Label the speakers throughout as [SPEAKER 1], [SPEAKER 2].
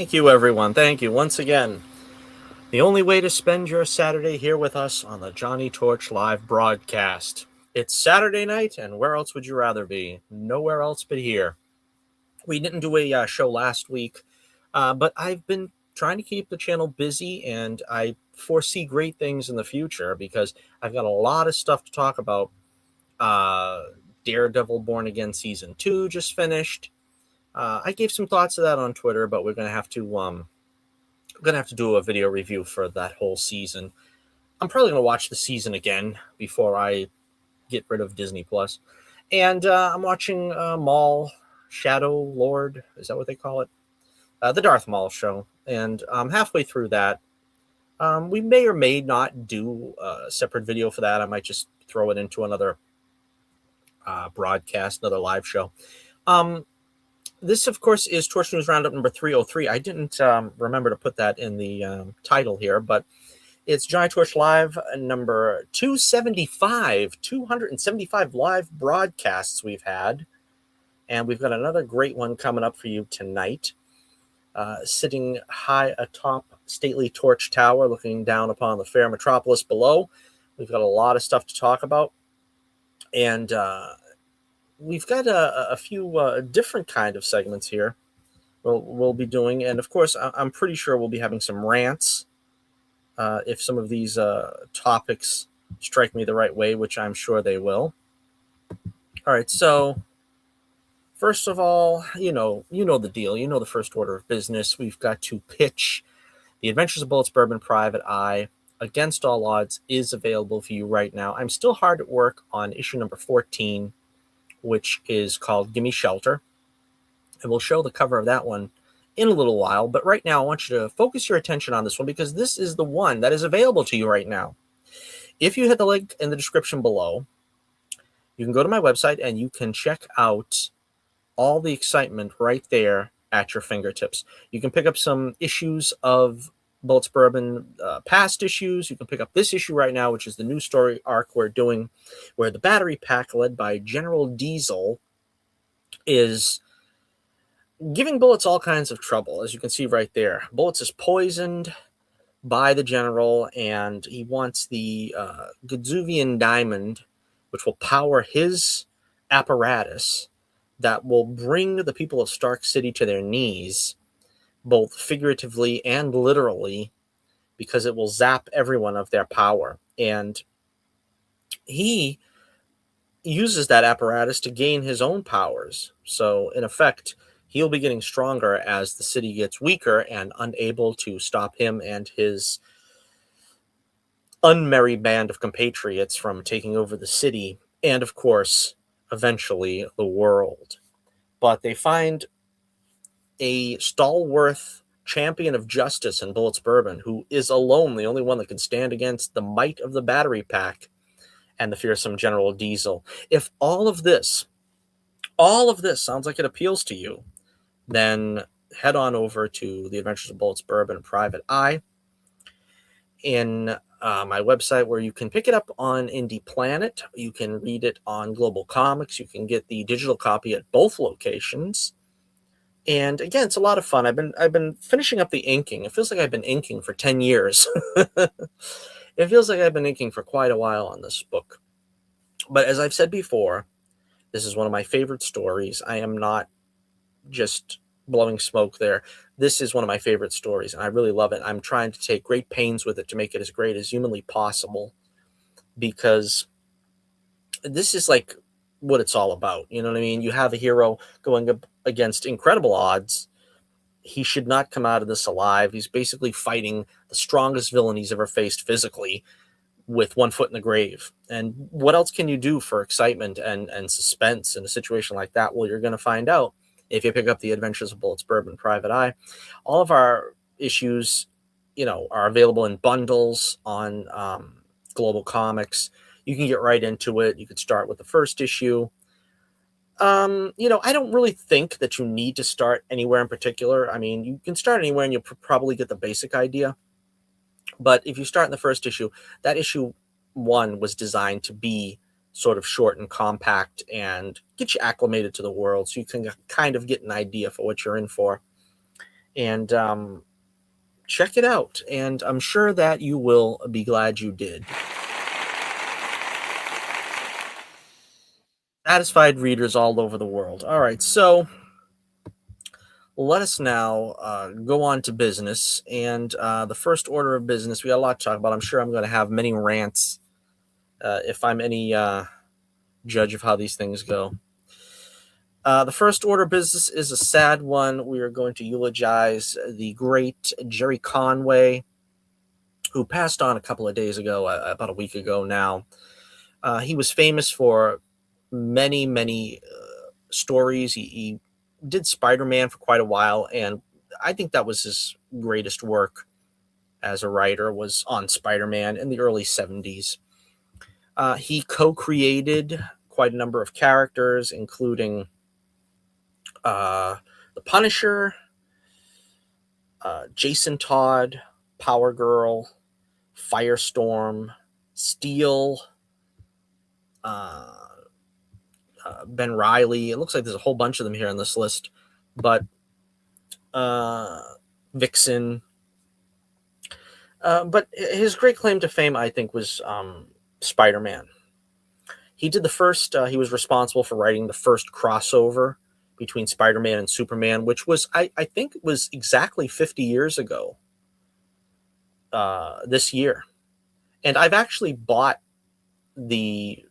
[SPEAKER 1] Thank you, everyone. Thank you once again. The only way to spend your Saturday here with us on the Johnny Torch Live broadcast. It's Saturday night, and where else would you rather be? Nowhere else but here. We didn't do a show last week, but I've been trying to keep the channel busy, and I foresee great things in the future because I've got a lot of stuff to talk about. Daredevil Born Again Season 2 just finished. I gave some thoughts to that on Twitter, but we're going to have to do a video review for that whole season. I'm probably going to watch the season again before I get rid of Disney Plus. And I'm watching Maul, Shadow Lord. Is that what they call it? The Darth Maul show. And I'm halfway through that. We may or may not do a separate video for that. I might just throw it into another broadcast, another live show. This, of course, is Torch News Roundup number 303. I didn't remember to put that in the title here, but it's Johnny Torch Live number 275, 275 live broadcasts we've had. And we've got another great one coming up for you tonight. Sitting high atop stately Torch Tower, looking down upon the fair metropolis below. We've got a lot of stuff to talk about. And we've got a few different kind of segments here we'll be doing. And, of course, I'm pretty sure we'll be having some rants if some of these topics strike me the right way, which I'm sure they will. All right, so first of all, you know the deal. You know the first order of business. We've got to pitch The Adventures of Bullets, Bourbon, Private Eye. Against All Odds is available for you right now. I'm still hard at work on issue number 14, which is called Gimme Shelter. And we'll show the cover of that one in a little while. But right now, I want you to focus your attention on this one because this is the one that is available to you right now. If you hit the link in the description below, you can go to my website and you can check out all the excitement right there at your fingertips. You can pick up some issues of Bullets Bourbon, past issues. You can pick up this issue right now, which is the new story arc we're doing, where the battery pack led by General Diesel is giving Bullets all kinds of trouble, as you can see right there. Bullets is poisoned by the general, and he wants the Godzuvian diamond, which will power his apparatus that will bring the people of Stark City to their knees, both figuratively and literally, because it will zap everyone of their power. And he uses that apparatus to gain his own powers. So, in effect, he'll be getting stronger as the city gets weaker and unable to stop him and his unmerry band of compatriots from taking over the city and, of course, eventually the world. But they find a stalwart champion of justice in Bullets Bourbon, who is alone the only one that can stand against the might of the battery pack and the fearsome General Diesel. If all of this sounds like it appeals to you, then head on over to The Adventures of Bullets Bourbon Private Eye in my website, where you can pick it up on Indie Planet. You can read it on Global Comics. You can get the digital copy at both locations. And again, it's a lot of fun. I've been finishing up the inking. It feels like I've been inking for 10 years. It feels like I've been inking for quite a while on this book. But as I've said before, this is one of my favorite stories. I am not just blowing smoke there. This is one of my favorite stories, and I really love it. I'm trying to take great pains with it to make it as great as humanly possible, because this is like what it's all about. You know what I mean? You have a hero going up against incredible odds. He should not come out of this alive. He's basically fighting the strongest villain he's ever faced physically with one foot in the grave. And what else can you do for excitement and suspense in a situation like that? Well, you're going to find out if you pick up The Adventures of Bullets Bourbon Private Eye. All of our issues, are available in bundles on Global Comics. You can get right into it. You could start with the first issue. I don't really think that you need to start anywhere in particular. I mean, you can start anywhere and you'll probably get the basic idea. But if you start in the first issue, that issue 1 was designed to be sort of short and compact and get you acclimated to the world so you can kind of get an idea for what you're in for. And check it out. And I'm sure that you will be glad you did. Satisfied readers all over the world. All right, so let us now go on to business. And the first order of business, we got a lot to talk about. I'm sure I'm going to have many rants if I'm any judge of how these things go. The first order of business is a sad one. We are going to eulogize the great Gerry Conway, who passed on a couple of days ago, about a week ago now. He was famous for many, many stories. He did Spider-Man for quite a while, and I think that was his greatest work as a writer, was on Spider-Man in the early 70s. He co-created quite a number of characters, including the Punisher, Jason Todd, Power Girl, Firestorm, Steel, Ben Reilly. It looks like there's a whole bunch of them here on this list, but Vixen. But his great claim to fame, I think, was Spider-Man. He did the first, he was responsible for writing the first crossover between Spider-Man and Superman, which was, I think it was exactly 50 years ago this year. And I've actually bought the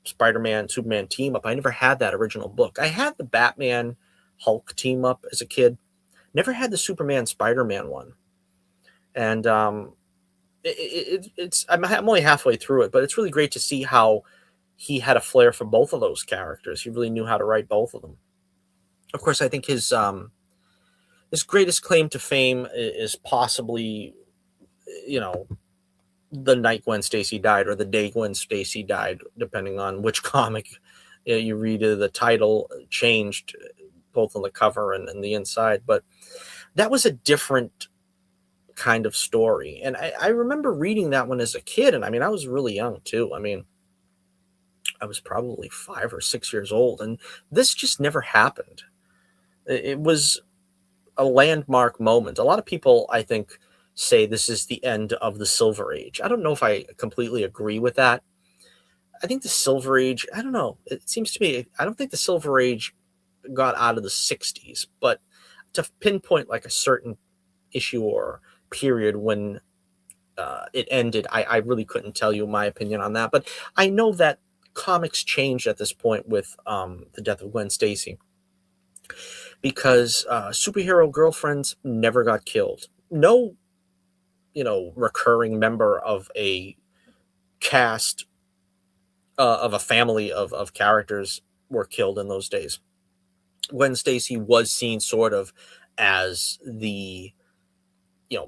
[SPEAKER 1] Spider-Man Superman team up. I never had that original book. I had the Batman Hulk team up as a kid. Never had the Superman Spider-Man one. And it's I'm only halfway through it, but it's really great to see how he had a flair for both of those characters. He really knew how to write both of them. Of course, I think his greatest claim to fame is possibly, the night Gwen Stacy died or the day Gwen Stacy died, depending on which comic you read. The title changed both on the cover and the inside, but that was a different kind of story. And I remember reading that one as a kid, and I mean, I was really young too. I mean, I was probably 5 or 6 years old, and this just never happened. It was a landmark moment. A lot of people, I think, say this is the end of the Silver Age. I don't know if I completely agree with that. I think the Silver Age, I don't know. It seems to me, I don't think the Silver Age got out of the 60s, but to pinpoint like a certain issue or period when it ended, I really couldn't tell you my opinion on that. But I know that comics changed at this point with the death of Gwen Stacy, because superhero girlfriends never got killed. No, recurring member of a cast of a family of characters were killed in those days. Gwen Stacy was seen sort of as the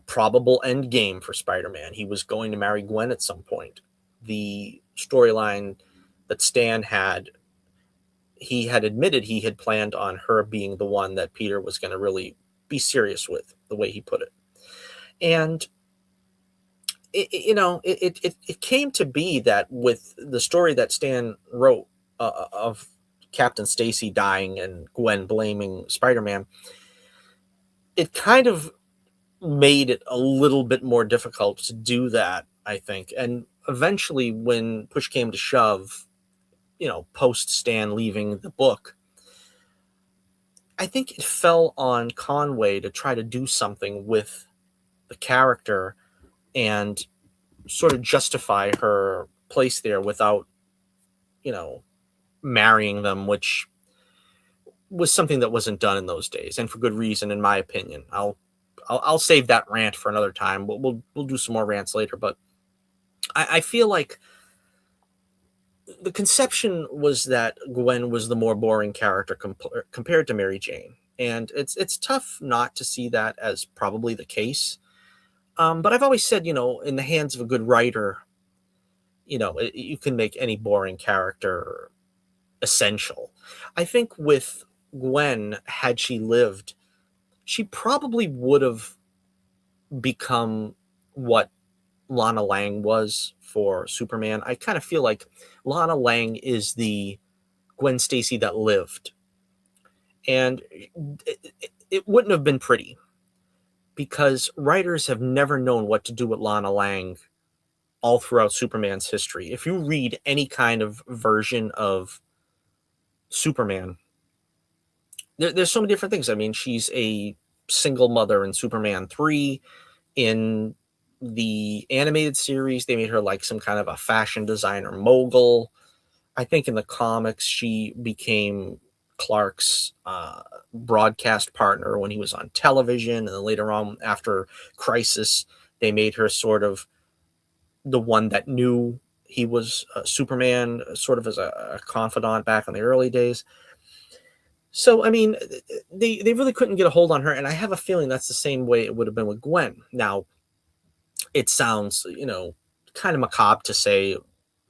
[SPEAKER 1] probable end game for Spider-Man. He was going to marry Gwen at some point. The storyline that Stan had, he had admitted he had planned on her being the one that Peter was going to really be serious with, the way he put it. And it came to be that with the story that Stan wrote of Captain Stacy dying and Gwen blaming Spider-Man, it kind of made it a little bit more difficult to do that, I think. And eventually, when push came to shove, post Stan leaving the book, I think it fell on Conway to try to do something with the character and sort of justify her place there without, marrying them, which was something that wasn't done in those days, and for good reason, in my opinion. I'll save that rant for another time. We'll do some more rants later, but I feel like the conception was that Gwen was the more boring character compared to Mary Jane, and it's tough not to see that as probably the case. But I've always said, in the hands of a good writer, you can make any boring character essential. I think with Gwen, had she lived, she probably would have become what Lana Lang was for Superman. I kind of feel like Lana Lang is the Gwen Stacy that lived. And it wouldn't have been pretty. because writers have never known what to do with Lana Lang all throughout Superman's history. If you read any kind of version of Superman, there's so many different things. I mean, she's a single mother in Superman 3. In the animated series, they made her like some kind of a fashion designer mogul. I think in the comics, she became Clark's broadcast partner when he was on television. And then later on, after Crisis, they made her sort of the one that knew he was Superman, sort of as a confidant back in the early days. So, I mean, they really couldn't get a hold on her. And I have a feeling that's the same way it would have been with Gwen. Now, it sounds, kind of macabre to say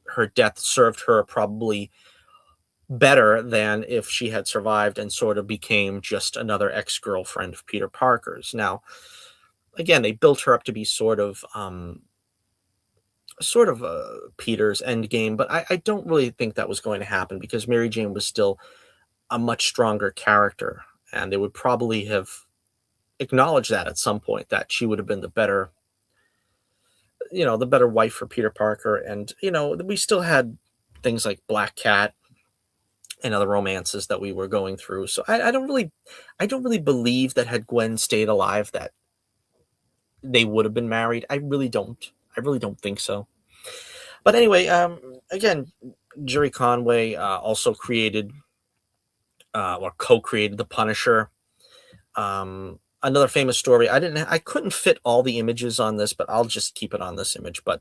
[SPEAKER 1] her death served her probably better than if she had survived and sort of became just another ex-girlfriend of Peter Parker's. Now, again, they built her up to be sort of Peter's endgame, but I don't really think that was going to happen because Mary Jane was still a much stronger character, and they would probably have acknowledged that at some point, that she would have been the better wife for Peter Parker. And we still had things like Black Cat and other romances that we were going through. So I don't really believe that had Gwen stayed alive that they would have been married. I really don't think so. But anyway, again, Gerry Conway also created or co-created The Punisher. Another famous story. I couldn't fit all the images on this, but I'll just keep it on this image. But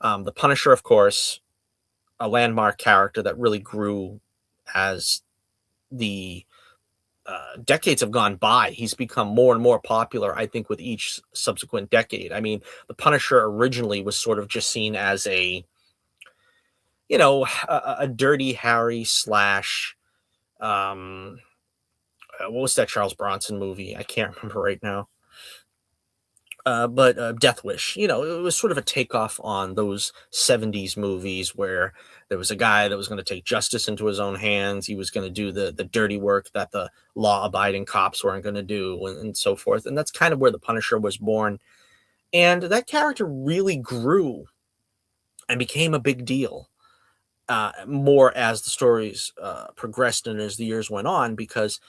[SPEAKER 1] The Punisher, of course, a landmark character that really grew as the decades have gone by. He's become more and more popular, I think, with each subsequent decade. I mean, the Punisher originally was sort of just seen as a Dirty Harry slash, what was that Charles Bronson movie? I can't remember right now. But Death Wish, it was sort of a takeoff on those 70s movies where there was a guy that was going to take justice into his own hands. He was going to do the dirty work that the law-abiding cops weren't going to do, and so forth. And that's kind of where the Punisher was born. And that character really grew and became a big deal more as the stories progressed and as the years went on, because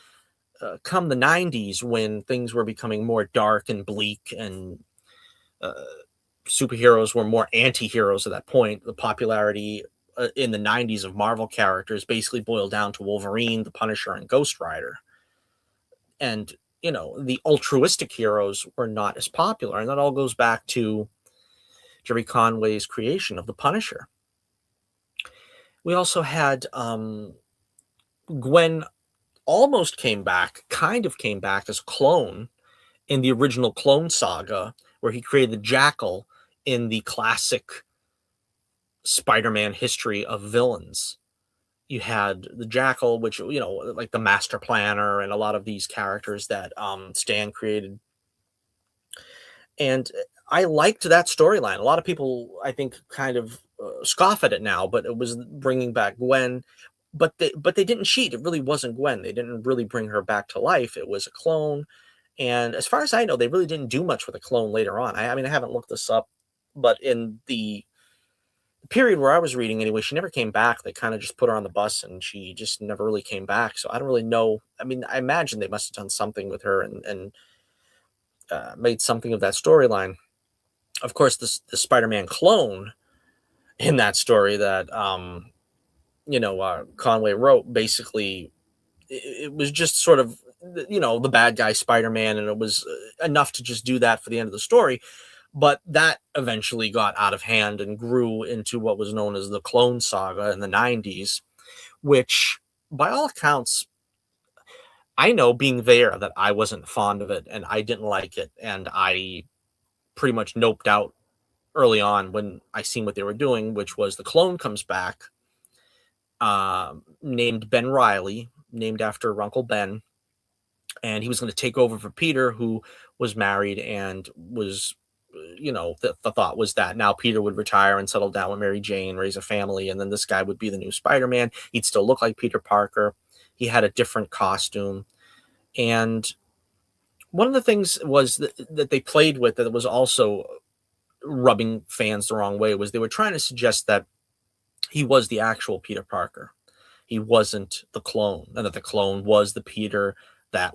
[SPEAKER 1] come the 90s, when things were becoming more dark and bleak and superheroes were more anti-heroes at that point, the popularity in the 90s of Marvel characters basically boiled down to Wolverine, the Punisher, and Ghost Rider. And, the altruistic heroes were not as popular. And that all goes back to Gerry Conway's creation of the Punisher. We also had Gwen almost kind of came back as a clone in the original Clone Saga, where he created the Jackal in the classic Spider-Man history of villains. You had the Jackal, which, like the Master Planner and a lot of these characters that Stan created. And I liked that storyline. A lot of people, I think, kind of scoff at it now, but it was bringing back Gwen. But they didn't cheat. It really wasn't Gwen. They didn't really bring her back to life. It was a clone. And as far as I know, they really didn't do much with a clone later on. I mean, I haven't looked this up, but in the period where I was reading anyway, she never came back. They kind of just put her on the bus and she just never really came back. So I don't really know. I mean, I imagine they must have done something with her and made something of that storyline. Of course, the Spider-Man clone in that story that Conway wrote, basically, it was just sort of the bad guy Spider-Man, and it was enough to just do that for the end of the story. But that eventually got out of hand and grew into what was known as the Clone Saga in the 90s, which, by all accounts, I know, being there, that I wasn't fond of it and I didn't like it, and I pretty much noped out early on when I seen what they were doing, which was the clone comes back, named Ben Reilly, named after Uncle Ben, and he was going to take over for Peter, who was married and was, the thought was that now Peter would retire and settle down with Mary Jane, raise a family, and then this guy would be the new Spider-Man. He'd still look like Peter Parker. He had a different costume. And One of the things was that they played with that was also rubbing fans the wrong way was they were trying to suggest that he was the actual Peter Parker. He wasn't the clone, and that the clone was the Peter that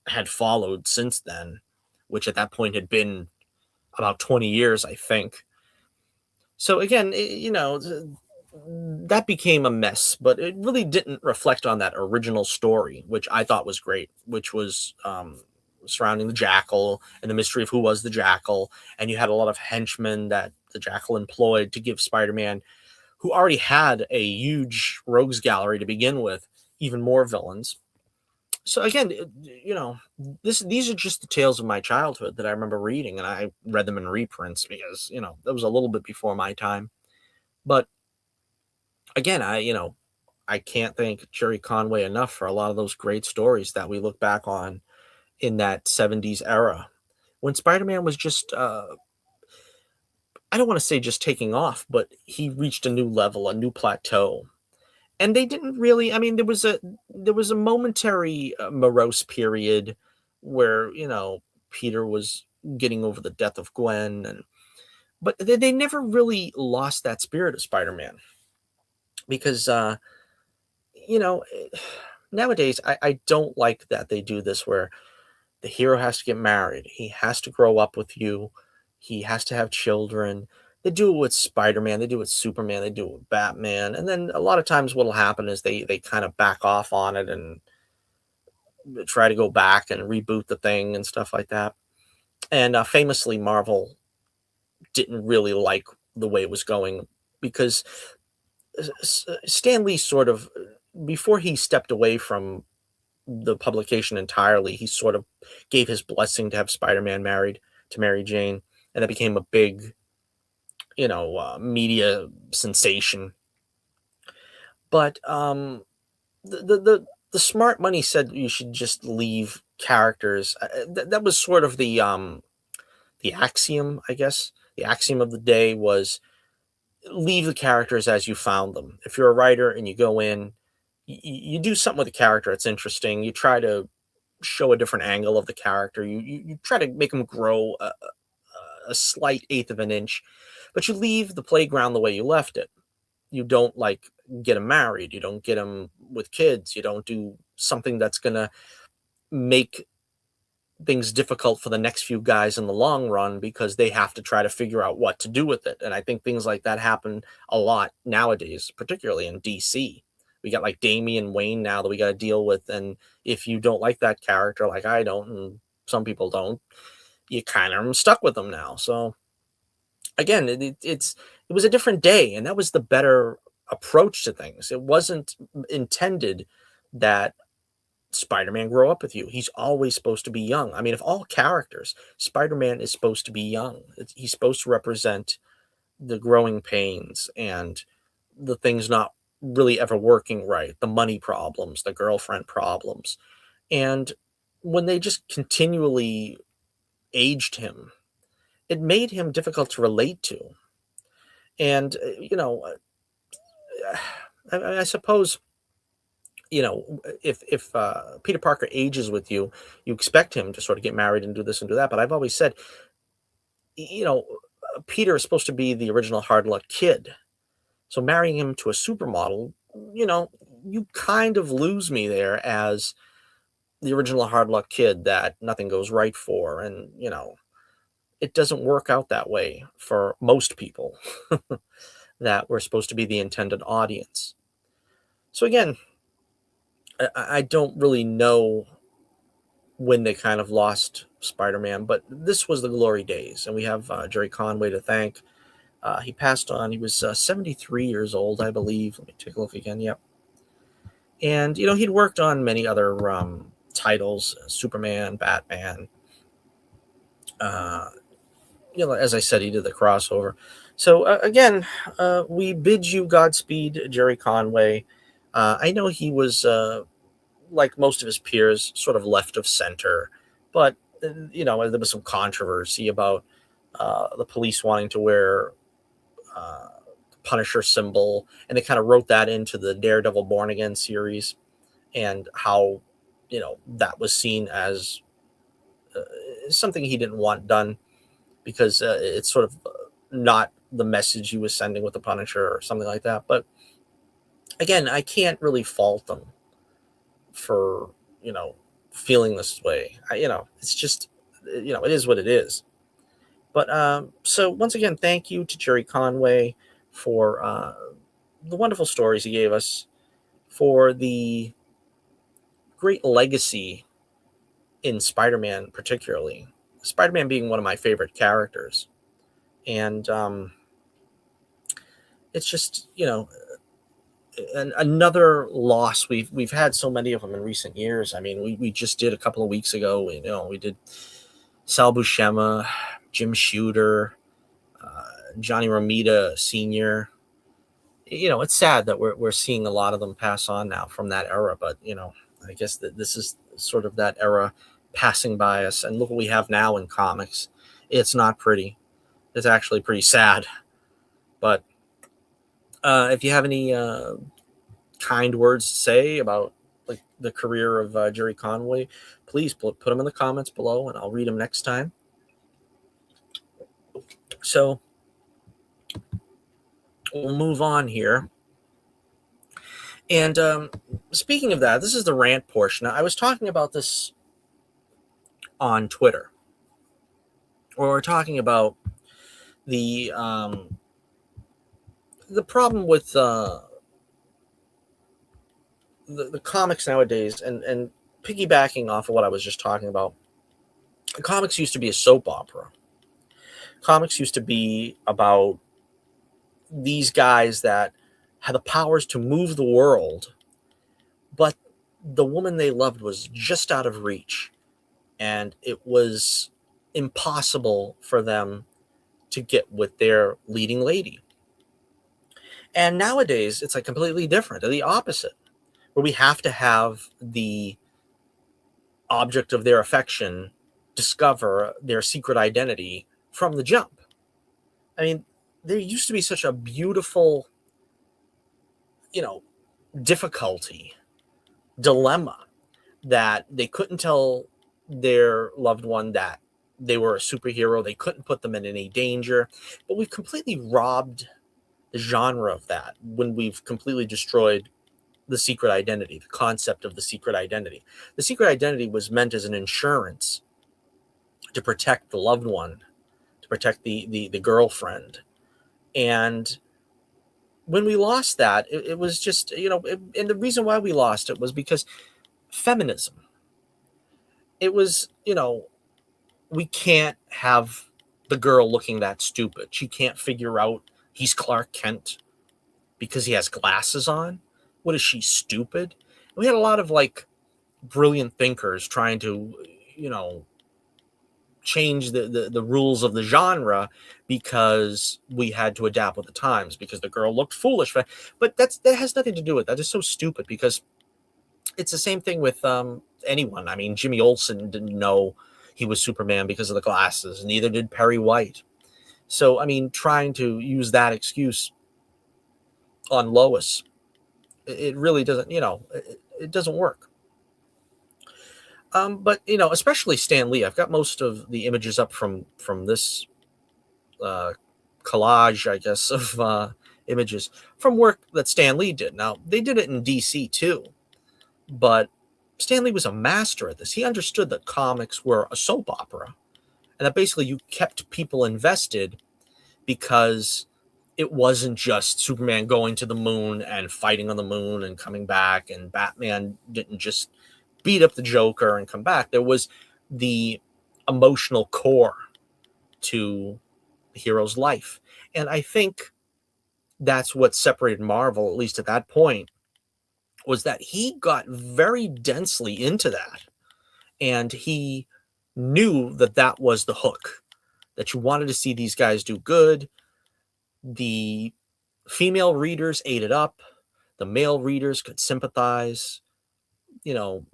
[SPEAKER 1] had followed since then, which at that point had been about 20 years, I think. So again, that became a mess, but it really didn't reflect on that original story, which I thought was great, which was surrounding the Jackal and the mystery of who was the Jackal. And you had a lot of henchmen that the Jackal employed to give Spider-Man, who already had a huge rogues gallery to begin with, even more villains. So again, these are just the tales of my childhood that I remember reading, and I read them in reprints because that was a little bit before my time. But again, I can't thank Gerry Conway enough for a lot of those great stories that we look back on in that 70s era when Spider-Man was just I don't want to say just taking off, but he reached a new level, a new plateau. And they didn't really, I mean, there was a momentary morose period where, Peter was getting over the death of Gwen, but they never really lost that spirit of Spider-Man because you know, nowadays I don't like that they do this where the hero has to get married, he has to grow up with you, he has to have children. They do it with Spider-Man, they do it with Superman, they do it with Batman, and then a lot of times what'll happen is they kind of back off on it and try to go back and reboot the thing and stuff like that. And famously, Marvel didn't really like the way it was going because Stan Lee sort of, before he stepped away from the publication entirely, he sort of gave his blessing to have Spider-Man married to Mary Jane, and it became a big, media sensation. But the smart money said you should just leave characters. That was sort of the axiom, I guess. The axiom of the day was leave the characters as you found them. If you're a writer and you go in, you do something with the character that's interesting. You try to show a different angle of the character. You try to make them grow a slight eighth of an inch, but you leave the playground the way you left it. You don't like get them married. You don't get them with kids. You don't do something that's going to make things difficult for the next few guys in the long run because they have to try to figure out what to do with it. And I think things like that happen a lot nowadays, particularly in DC. We got like Damian Wayne now that we got to deal with. And if you don't like that character, like I don't, and some people don't, you kind of stuck with them now. So again, it was a different day, and that was the better approach to things. It wasn't intended that Spider-Man grow up with you. He's always supposed to be young. I mean, of all characters, Spider-Man is supposed to be young. He's supposed to represent the growing pains and the things not really ever working right, the money problems, the girlfriend problems. And when they just continually aged him, it made him difficult to relate to. And, I suppose, if Peter Parker ages with you, you expect him to sort of get married and do this and do that. But I've always said, you know, Peter is supposed to be the original hard luck kid. So marrying him to a supermodel, you kind of lose me there as the original hard luck kid that nothing goes right for. And, it doesn't work out that way for most people that were supposed to be the intended audience. So again, I don't really know when they kind of lost Spider-Man, but this was the glory days, and we have Gerry Conway to thank. He passed on. He was 73 years old, I believe. Let me take a look again. Yep. And, he'd worked on many other titles, Superman, Batman. As I said, he did the crossover. So, again, we bid you Godspeed, Gerry Conway. I know he was, like most of his peers, sort of left of center, but, there was some controversy about the police wanting to wear Punisher symbol, and they kind of wrote that into the Daredevil Born Again series, and how that was seen as something he didn't want done because it's sort of not the message he was sending with the Punisher or something like that. But again, I can't really fault them for, feeling this way. It's just, it is what it is. But so once again, thank you to Gerry Conway for the wonderful stories he gave us, for the great legacy in Spider-Man, particularly. Spider-Man being one of my favorite characters. And it's just, another loss. We've had so many of them in recent years. I mean, we just did a couple of weeks ago. We did Sal Buscema, Jim Shooter, Johnny Romita Sr. It's sad that we're seeing a lot of them pass on now from that era. But I guess that this is sort of that era passing by us. And look what we have now in comics. It's not pretty. It's actually pretty sad. But if you have any kind words to say about like the career of Gerry Conway, please put them in the comments below, and I'll read them next time. So we'll move on here. And speaking of that, this is the rant portion. I was talking about this on Twitter, or we're talking about the problem with the comics nowadays, and piggybacking off of what I was just talking about. Comics used to be a soap opera. Comics used to be about these guys that had the powers to move the world, but the woman they loved was just out of reach, and it was impossible for them to get with their leading lady. And nowadays, it's like completely different, the opposite, where we have to have the object of their affection discover their secret identity from the jump. I mean, there used to be such a beautiful, difficulty, dilemma, that they couldn't tell their loved one that they were a superhero. They couldn't put them in any danger. But we've completely robbed the genre of that when we've completely destroyed the secret identity, the concept of the secret identity. The secret identity was meant as an insurance to protect the loved one, to protect the girlfriend. And when we lost that, it was just, and the reason why we lost it was because feminism. It was, we can't have the girl looking that stupid. She can't figure out he's Clark Kent because he has glasses on. What is she, stupid? We had a lot of like brilliant thinkers trying to, change the rules of the genre because we had to adapt with the times, because the girl looked foolish. But that has nothing to do with that. It's so stupid, because it's the same thing with anyone. I mean, Jimmy Olsen didn't know he was Superman because of the glasses, neither did Perry White. So, I mean, trying to use that excuse on Lois, it really doesn't, it doesn't work. But, especially Stan Lee. I've got most of the images up from this collage, I guess, of images from work that Stan Lee did. Now, they did it in DC too, but Stan Lee was a master at this. He understood that comics were a soap opera, and that basically you kept people invested because it wasn't just Superman going to the moon and fighting on the moon and coming back, and Batman didn't just beat up the Joker and come back. There was the emotional core to the hero's life. And I think that's what separated Marvel, at least at that point, was that he got very densely into that. And he knew that that was the hook, that you wanted to see these guys do good. The female readers ate it up. The male readers could sympathize.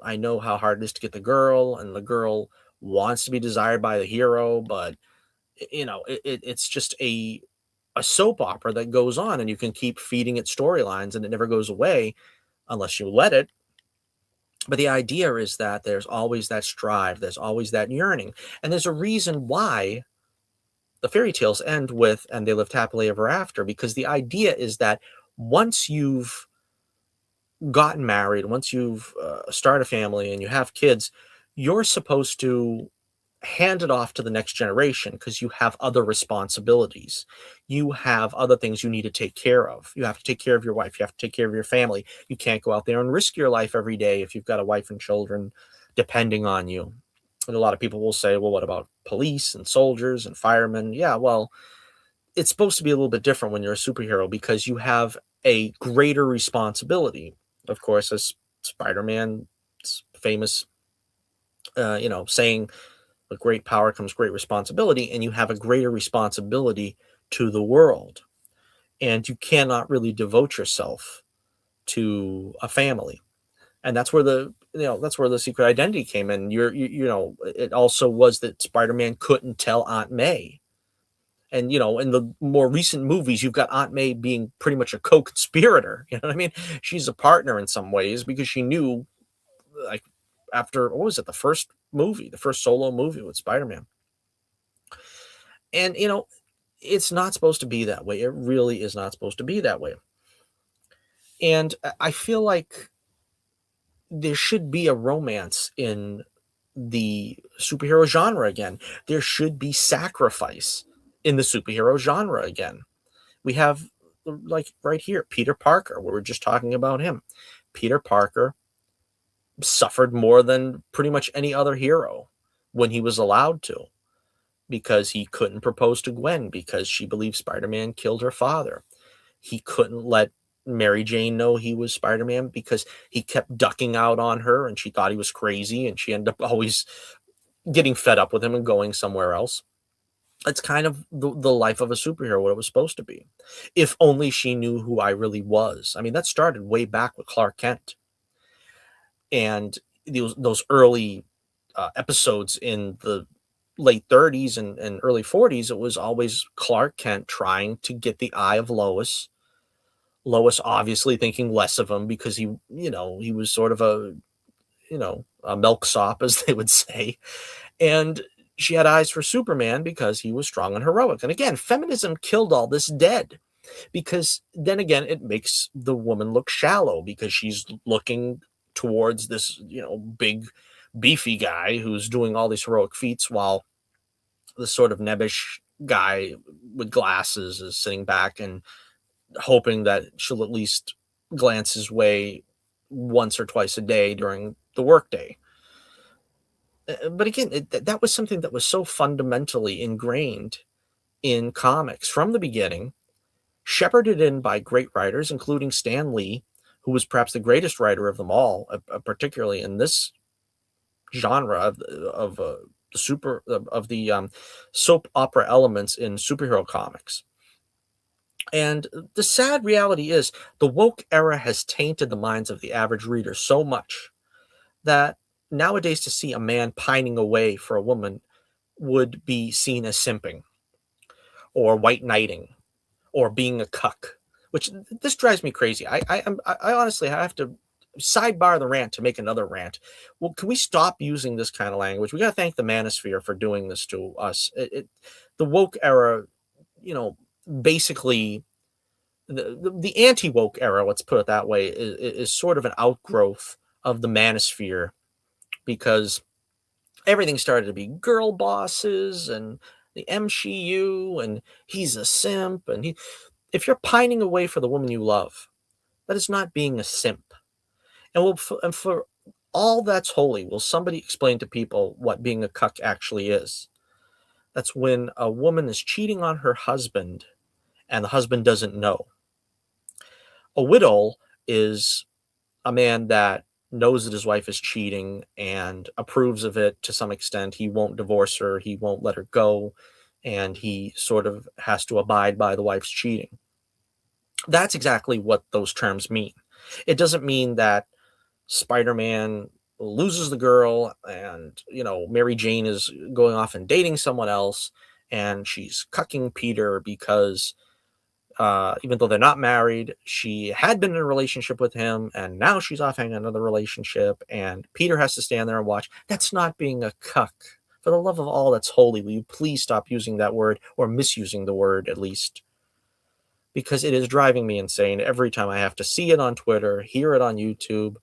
[SPEAKER 1] I know how hard it is to get the girl, and the girl wants to be desired by the hero, but it's just a soap opera that goes on, and you can keep feeding it storylines, and it never goes away unless you let it. But the idea is that there's always that strive, there's always that yearning, and there's a reason why the fairy tales end with "and they lived happily ever after," because the idea is that once you've gotten married, once you've started a family and you have kids, you're supposed to hand it off to the next generation because you have other responsibilities. You have other things you need to take care of. You have to take care of your wife. You have to take care of your family. You can't go out there and risk your life every day if you've got a wife and children depending on you. And a lot of people will say, well, what about police and soldiers and firemen? Yeah, well, it's supposed to be a little bit different when you're a superhero because you have a greater responsibility. Of course, as Spider-Man's famous, saying, with great power comes great responsibility, and you have a greater responsibility to the world. And you cannot really devote yourself to a family. And that's where the secret identity came in. It also was that Spider-Man couldn't tell Aunt May. And in the more recent movies, you've got Aunt May being pretty much a co-conspirator. You know what I mean? She's a partner in some ways because she knew, like, after, what was it, the first solo movie with Spider-Man. And it's not supposed to be that way. It really is not supposed to be that way. And I feel like there should be a romance in the superhero genre again. There should be sacrifice in the superhero genre again. We have, like, right here, Peter Parker. We were just talking about him. Peter Parker suffered more than pretty much any other hero when he was allowed to, because he couldn't propose to Gwen because she believed Spider-Man killed her father. He couldn't let Mary Jane know he was Spider-Man because he kept ducking out on her and she thought he was crazy, and she ended up always getting fed up with him and going somewhere else. It's kind of the life of a superhero, what it was supposed to be. If only she knew who I really was. I mean, that started way back with Clark Kent. And those early episodes in the late 30s and early 40s, it was always Clark Kent trying to get the eye of Lois. Lois obviously thinking less of him because he was sort of a milksop, as they would say. And she had eyes for Superman because he was strong and heroic. And again, feminism killed all this dead, because then again, it makes the woman look shallow because she's looking towards this, big, beefy guy who's doing all these heroic feats, while the sort of nebbish guy with glasses is sitting back and hoping that she'll at least glance his way once or twice a day during the workday. But again, that was something that was so fundamentally ingrained in comics from the beginning, shepherded in by great writers, including Stan Lee, who was perhaps the greatest writer of them all, particularly in this genre of the soap opera elements in superhero comics. And the sad reality is the woke era has tainted the minds of the average reader so much that nowadays to see a man pining away for a woman would be seen as simping or white knighting or being a cuck, which this drives me crazy. I honestly have to sidebar the rant to make another rant. Well, can we stop using this kind of language? We got to thank the manosphere for doing this to us. The woke era, basically the anti-woke era, let's put it that way, is sort of an outgrowth of the manosphere, because everything started to be girl bosses and the MCU, and he's a simp, and if you're pining away for the woman you love, that is not being a simp. And for all that's holy, will somebody explain to people what being a cuck actually is? That's when a woman is cheating on her husband and the husband doesn't know. A widow is a man that knows that his wife is cheating and approves of it to some extent. He won't divorce her, he won't let her go, and he sort of has to abide by the wife's cheating. That's exactly what those terms mean. It doesn't mean that Spider-Man loses the girl and, Mary Jane is going off and dating someone else and she's cucking Peter because even though they're not married. She had been in a relationship with him, and now she's off having another relationship, and Peter has to stand there and watch. That's not being a cuck. For the love of all that's holy, will you please stop using that word, or misusing the word at least? Because it is driving me insane every time I have to see it on Twitter, hear it on YouTube.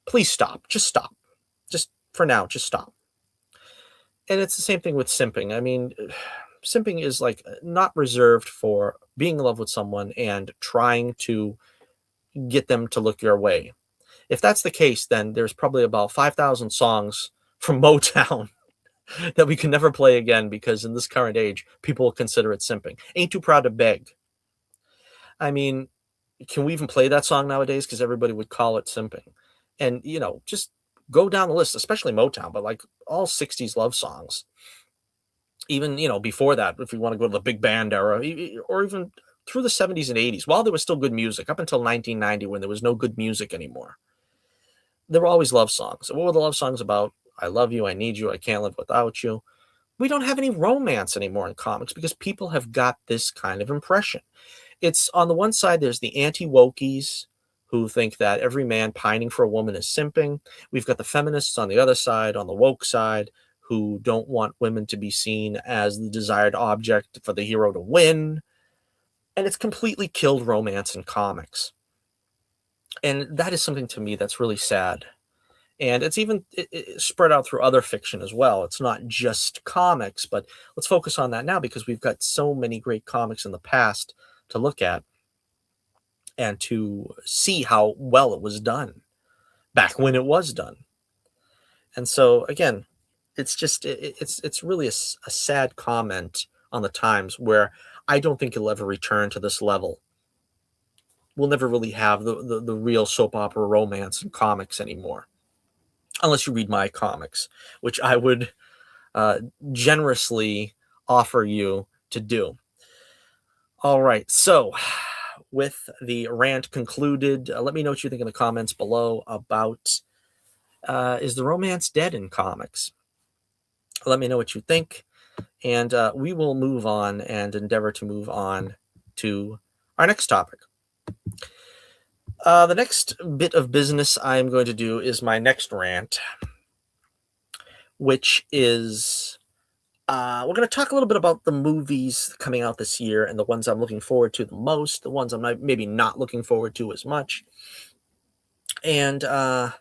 [SPEAKER 1] Please stop. Just stop. Just for now, just stop. And it's the same thing with simping. I mean, simping is like not reserved for being in love with someone and trying to get them to look your way. If that's the case, then there's probably about 5,000 songs from Motown that we can never play again, because in this current age, people will consider it simping. Ain't Too Proud to Beg. I mean, can we even play that song nowadays? Because everybody would call it simping. And, you know, just go down the list, especially Motown, but like all 60s love songs. Even, you know, before that, if you want to go to the big band era, or even through the 70s and 80s, while there was still good music, up until 1990 when there was no good music anymore, there were always love songs. What were the love songs about? I love you, I need you, I can't live without you. We don't have any romance anymore in comics because people have got this kind of impression. It's on the one side, there's the anti-wokies who think that every man pining for a woman is simping. We've got the feminists on the other side, on the woke side, who don't want women to be seen as the desired object for the hero to win. And it's completely killed romance in comics. And that is something to me that's really sad. And it's even spread out through other fiction as well. It's not just comics, but let's focus on that now because we've got so many great comics in the past to look at and to see how well it was done back when it was done. And so again, it's just it's really a sad comment on the times where I don't think it'll ever return to this level. We'll never really have the real soap opera romance in comics anymore, unless you read my comics, which I would generously offer you to do. All right, so with the rant concluded, let me know what you think in the comments below about is the romance dead in comics? Let me know what you think, and we will move on and endeavor to move on to our next topic. The next bit of business I'm going to do is my next rant, which is we're going to talk a little bit about the movies coming out this year and the ones I'm looking forward to the most, the ones I'm maybe not looking forward to as much. And I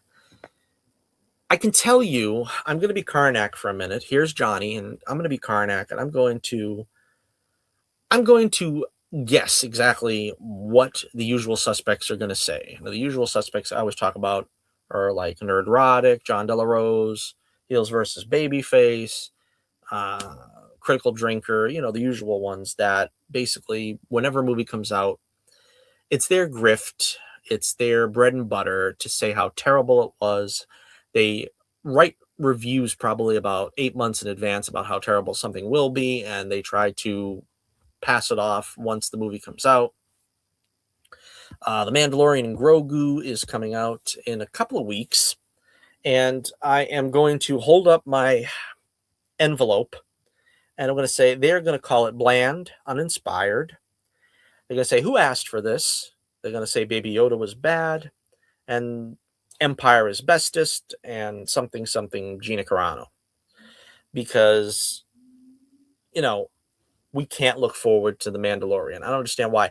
[SPEAKER 1] can tell you, I'm going to be Karnak for a minute. Here's Johnny, and I'm going to be Karnak, and I'm going to guess exactly what the usual suspects are going to say. Now, the usual suspects I always talk about are like Nerdrotic, John Delarose, Heels versus Babyface, Critical Drinker, you know, the usual ones that basically whenever a movie comes out, it's their grift, it's their bread and butter to say how terrible it was. They write reviews probably about 8 months in advance about how terrible something will be, and they try to pass it off once the movie comes out. The Mandalorian and Grogu is coming out in a couple of weeks, and I am going to hold up my envelope, and I'm going to say they're going to call it bland, uninspired. They're going to say, who asked for this? They're going to say Baby Yoda was bad, and Empire is bestest, and something Gina Carano. Because, you know, we can't look forward to The Mandalorian. I don't understand why.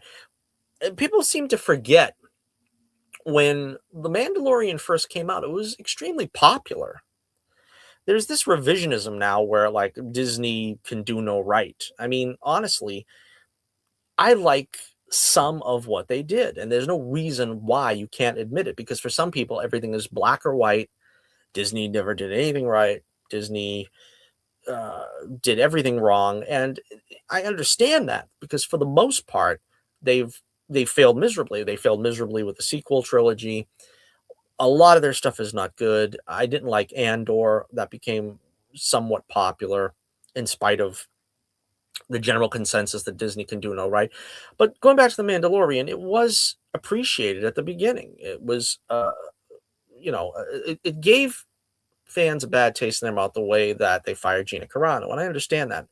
[SPEAKER 1] People seem to forget when The Mandalorian first came out, it was extremely popular. There's this revisionism now where like Disney can do no right. I mean, honestly, I like some of what they did, and there's no reason why you can't admit it, because for some people, everything is black or white. Disney never did anything right. Disney did everything wrong, and I understand that because for the most part, they failed miserably. They failed miserably with the sequel trilogy. A lot of their stuff is not good. I didn't like Andor. That became somewhat popular in spite of the general consensus that Disney can do no right. But going back to The Mandalorian, it was appreciated at the beginning. It was, it gave fans a bad taste in their mouth the way that they fired Gina Carano, and I understand that.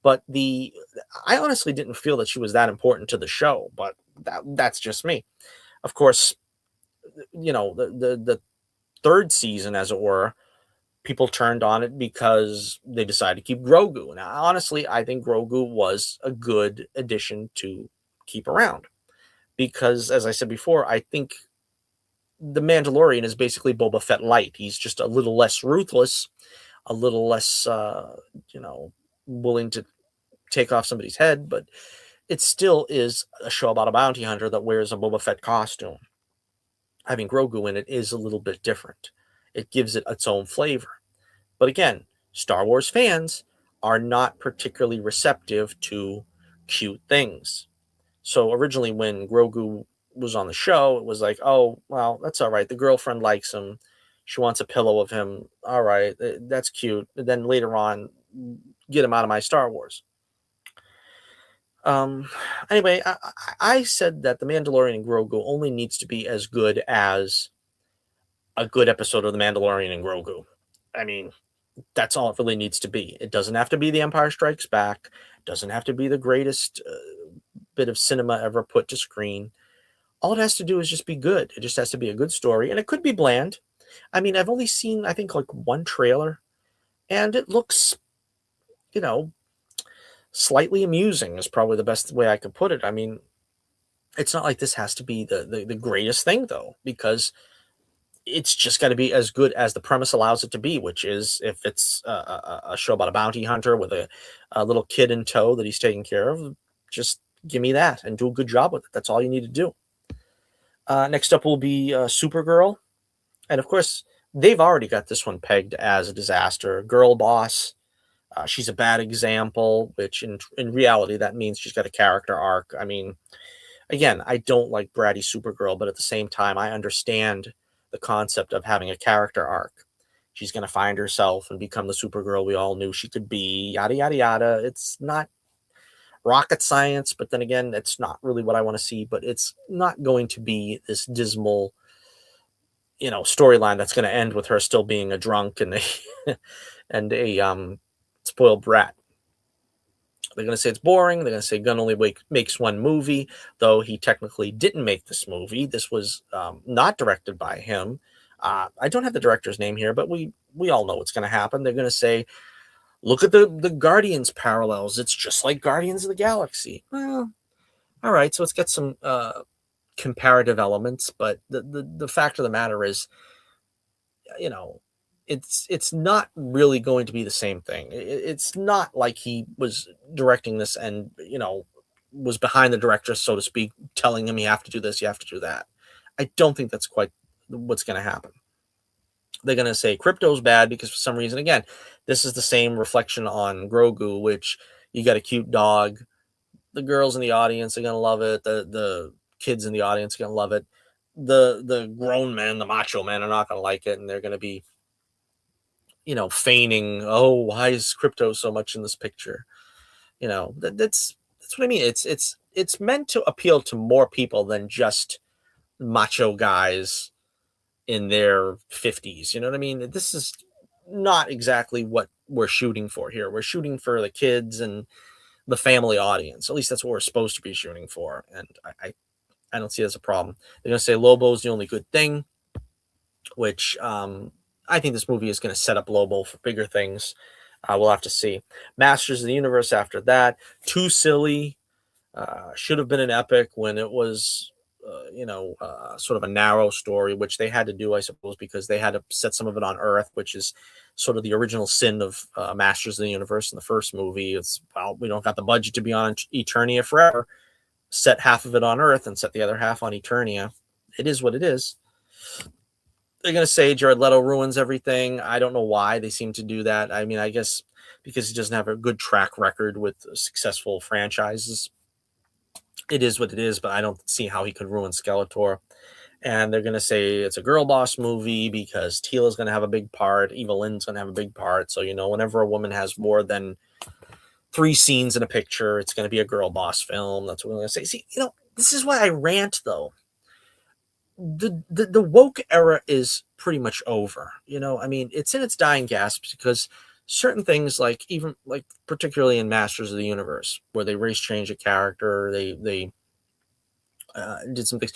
[SPEAKER 1] But I honestly didn't feel that she was that important to the show, but that's just me. Of course, the third season, as it were, people turned on it because they decided to keep Grogu. Now, honestly, I think Grogu was a good addition to keep around because, as I said before, I think the Mandalorian is basically Boba Fett light. He's just a little less ruthless, a little less, willing to take off somebody's head, but it still is a show about a bounty hunter that wears a Boba Fett costume. Having Grogu in it is a little bit different. It gives it its own flavor. But again, Star Wars fans are not particularly receptive to cute things. So originally, when Grogu was on the show, it was like, oh, well, that's all right. The girlfriend likes him. She wants a pillow of him. All right, that's cute. And then later on, get him out of my Star Wars. Um, anyway, I said that The Mandalorian and Grogu only needs to be as good as a good episode of The Mandalorian and Grogu. I mean, that's all it really needs to be. It doesn't have to be The Empire Strikes Back. It doesn't have to be the greatest bit of cinema ever put to screen. All it has to do is just be good. It just has to be a good story, and it could be bland. I mean, I've only seen, I think, like one trailer, and it looks, you know, slightly amusing is probably the best way I could put it. I mean, it's not like this has to be the greatest thing, though, because it's just got to be as good as the premise allows it to be, which is if it's a show about a bounty hunter with a little kid in tow that he's taking care of, just give me that and do a good job with it. That's all you need to do. Next up will be Supergirl. And of course, they've already got this one pegged as a disaster. Girl boss. She's a bad example, which in reality, that means she's got a character arc. I mean, again, I don't like bratty Supergirl, but at the same time, I understand the concept of having a character arc. She's going to find herself and become the Supergirl we all knew she could be, yada, yada, yada. It's not rocket science, but then again, it's not really what I want to see, but it's not going to be this dismal, storyline that's going to end with her still being a drunk and and a spoiled brat. They're going to say it's boring. They're going to say Gunn only makes one movie, though he technically didn't make this movie. This was not directed by him. I don't have the director's name here, but we all know what's going to happen. They're going to say, look at the Guardians parallels. It's just like Guardians of the Galaxy. Well, all right, so let's get some comparative elements, but the fact of the matter is, it's not really going to be the same thing. It's not like he was directing this and was behind the director, so to speak, telling him you have to do this, you have to do that. I don't think that's quite what's going to happen. They're going to say crypto's bad because for some reason, again, this is the same reflection on Grogu, which you got a cute dog. The girls in the audience are going to love it. The kids in the audience are going to love it. The grown men, the macho men, are not going to like it, and they're going to be feigning, oh, why is crypto so much in this picture? That's what I mean. It's meant to appeal to more people than just macho guys in their 50s. You know what I mean? This is not exactly what we're shooting for here. We're shooting for the kids and the family audience. At least that's what we're supposed to be shooting for. And I don't see it as a problem. They're going to say Lobo's the only good thing, which I think this movie is going to set up Lobo for bigger things. We'll have to see. Masters of the Universe after that. Too silly. Should have been an epic when it was, sort of a narrow story, which they had to do, I suppose, because they had to set some of it on Earth, which is sort of the original sin of Masters of the Universe in the first movie. It's, well, we don't got the budget to be on Eternia forever. Set half of it on Earth and set the other half on Eternia. It is what it is. They're going to say Jared Leto ruins everything. I don't know why they seem to do that. I mean, I guess because he doesn't have a good track record with successful franchises. It is what it is, but I don't see how he could ruin Skeletor. And they're going to say it's a girl boss movie because Teela's going to have a big part. Eva Lynn's going to have a big part. So, whenever a woman has more than 3 scenes in a picture, it's going to be a girl boss film. That's what we're going to say. See, this is why I rant, though. The woke era is pretty much over. I mean, it's in its dying gasps because certain things, like even like particularly in Masters of the Universe, where they race change a character, they did some things.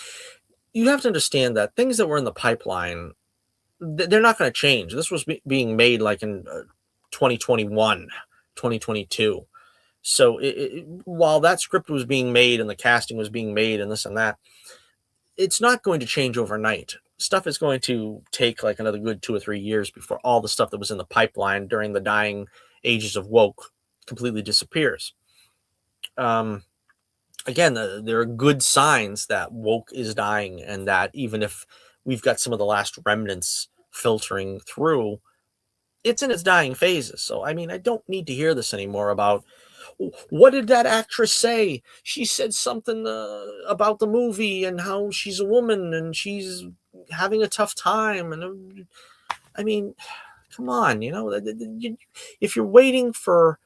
[SPEAKER 1] You have to understand that things that were in the pipeline, they're not going to change. This was being made like in 2021, 2022. So while that script was being made and the casting was being made and this and that, it's not going to change overnight. Stuff is going to take like another good 2 or 3 years before all the stuff that was in the pipeline during the dying ages of woke completely disappears. Um, Again, there are good signs that woke is dying, and that even if we've got some of the last remnants filtering through, it's in its dying phases. So, I mean, I don't need to hear this anymore about what did that actress say? She said something about the movie and how she's a woman and she's having a tough time. And I mean, come on, if you're waiting for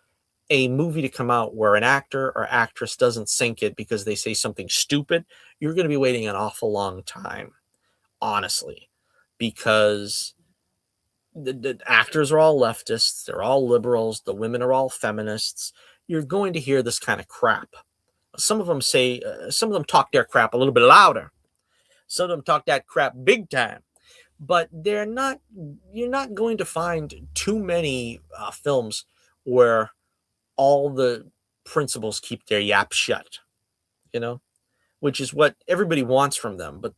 [SPEAKER 1] a movie to come out where an actor or actress doesn't sink it because they say something stupid, you're going to be waiting an awful long time, honestly, because the actors are all leftists, they're all liberals, the women are all feminists. You're going to hear this kind of crap. Some of them talk their crap a little bit louder. Some of them talk that crap big time. But you're not going to find too many films where all the principals keep their yap shut, you know, which is what everybody wants from them. But,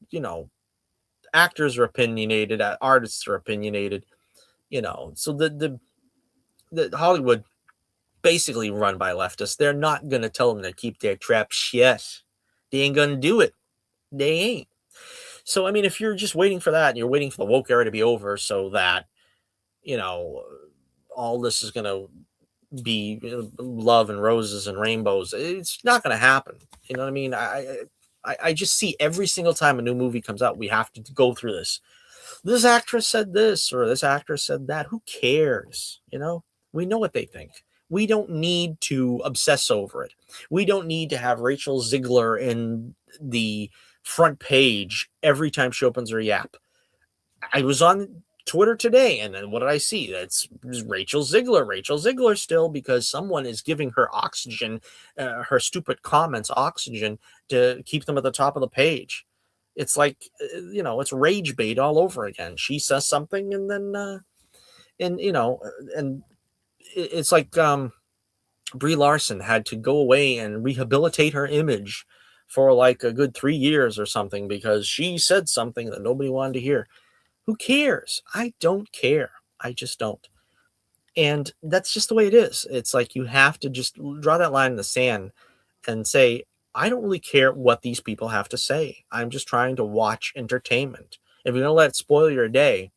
[SPEAKER 1] actors are opinionated, artists are opinionated, so the Hollywood basically run by leftists. They're not going to tell them to keep their trap shut. They ain't going to do it. They ain't. So, I mean, if you're just waiting for that and you're waiting for the woke era to be over so that, you know, all this is going to be love and roses and rainbows, it's not going to happen. You know what I mean? I just see every single time a new movie comes out, we have to go through this. This actress said this or this actress said that. Who cares? We know what they think. We don't need to obsess over it. We don't need to have Rachel Ziegler in the front page every time she opens her yap. I was on Twitter today, and then what did I see? That's Rachel Ziegler still, because someone is giving her oxygen, her stupid comments oxygen to keep them at the top of the page. It's like, it's rage bait all over again. She says something, and then, and it's like Brie Larson had to go away and rehabilitate her image for like a good 3 years or something because she said something that nobody wanted to hear. Who cares? I don't care. I just don't. And that's just the way it is. It's like you have to just draw that line in the sand and say, I don't really care what these people have to say. I'm just trying to watch entertainment. If you're going to let it spoil your day,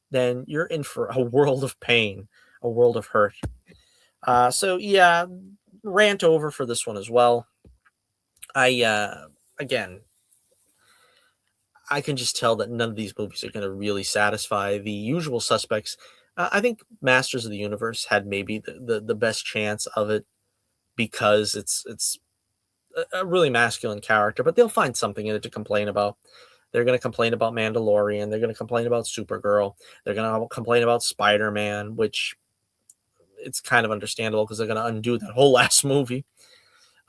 [SPEAKER 1] then you're in for a world of pain, a world of hurt. So yeah, rant over for this one as well. Again, I can just tell that none of these movies are going to really satisfy the usual suspects. I think Masters of the Universe had maybe the best chance of it because it's a really masculine character, but they'll find something in it to complain about. They're going to complain about Mandalorian. They're going to complain about Supergirl. They're going to complain about Spider-Man, which it's kind of understandable because they're going to undo that whole last movie.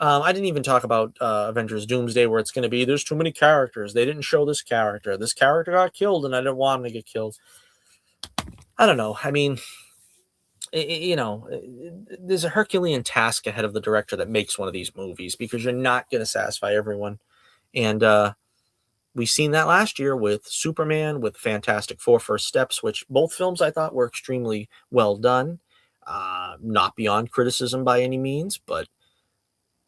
[SPEAKER 1] I didn't even talk about Avengers Doomsday, where it's going to be, there's too many characters. They didn't show this character. This character got killed, and I didn't want him to get killed. I don't know. I mean, there's a Herculean task ahead of the director that makes one of these movies because you're not going to satisfy everyone. And we've seen that last year with Superman, with Fantastic Four First Steps, which both films I thought were extremely well done. Not beyond criticism by any means, but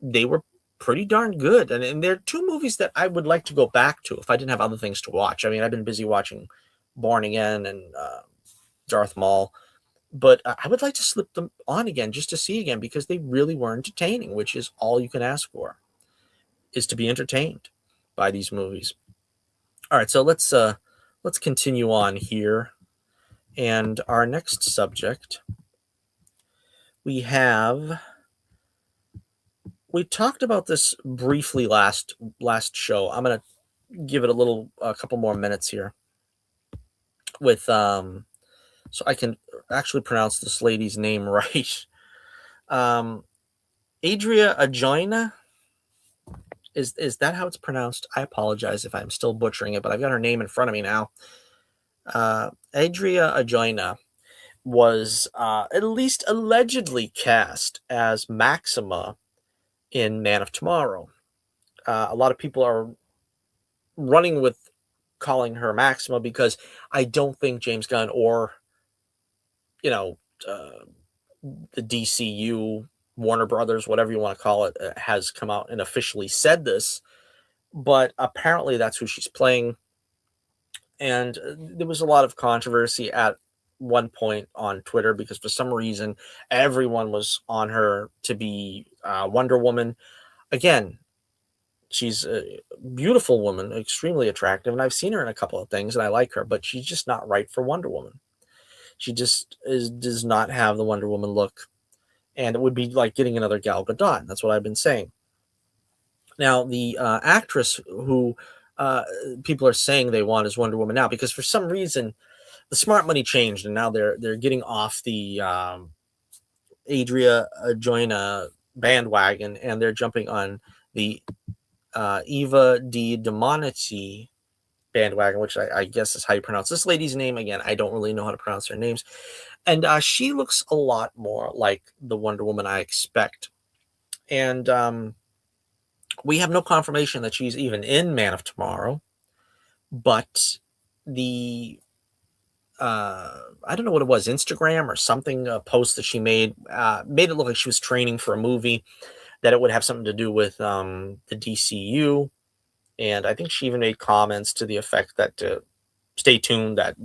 [SPEAKER 1] they were pretty darn good. And they're two movies that I would like to go back to if I didn't have other things to watch. I mean, I've been busy watching Born Again and Darth Maul, but I would like to slip them on again just to see again because they really were entertaining, which is all you can ask for, is to be entertained by these movies. All right, so let's continue on here. And our next subject, we talked about this briefly last show. I'm going to give it a couple more minutes here with so I can actually pronounce this lady's name right. Adria Arjona. Is that how it's pronounced? I apologize if I'm still butchering it, but I've got her name in front of me now. Adria Arjona was at least allegedly cast as Maxima in Man of Tomorrow. A lot of people are running with calling her Maxima because I don't think James Gunn or, you know, the DCU, Warner Brothers, whatever you want to call it, has come out and officially said this. But apparently that's who she's playing. And there was a lot of controversy at one point on Twitter because for some reason everyone was on her to be Wonder Woman. Again, she's a beautiful woman, extremely attractive, and I've seen her in a couple of things and I like her, but she's just not right for Wonder Woman. She just does not have the Wonder Woman look, and it would be like getting another Gal Gadot. That's what I've been saying. Now, the actress who people are saying they want is Wonder Woman now, because for some reason the smart money changed, and now they're getting off the Adria Arjona bandwagon, and they're jumping on the Eva de Domenici bandwagon, which I guess is how you pronounce this lady's name. Again, I don't really know how to pronounce their names. And she looks a lot more like the Wonder Woman I expect. And we have no confirmation that she's even in Man of Tomorrow, but the I don't know what it was, Instagram or something, a post that she made it look like she was training for a movie, that it would have something to do with the DCU. And I think she even made comments to the effect that stay tuned, that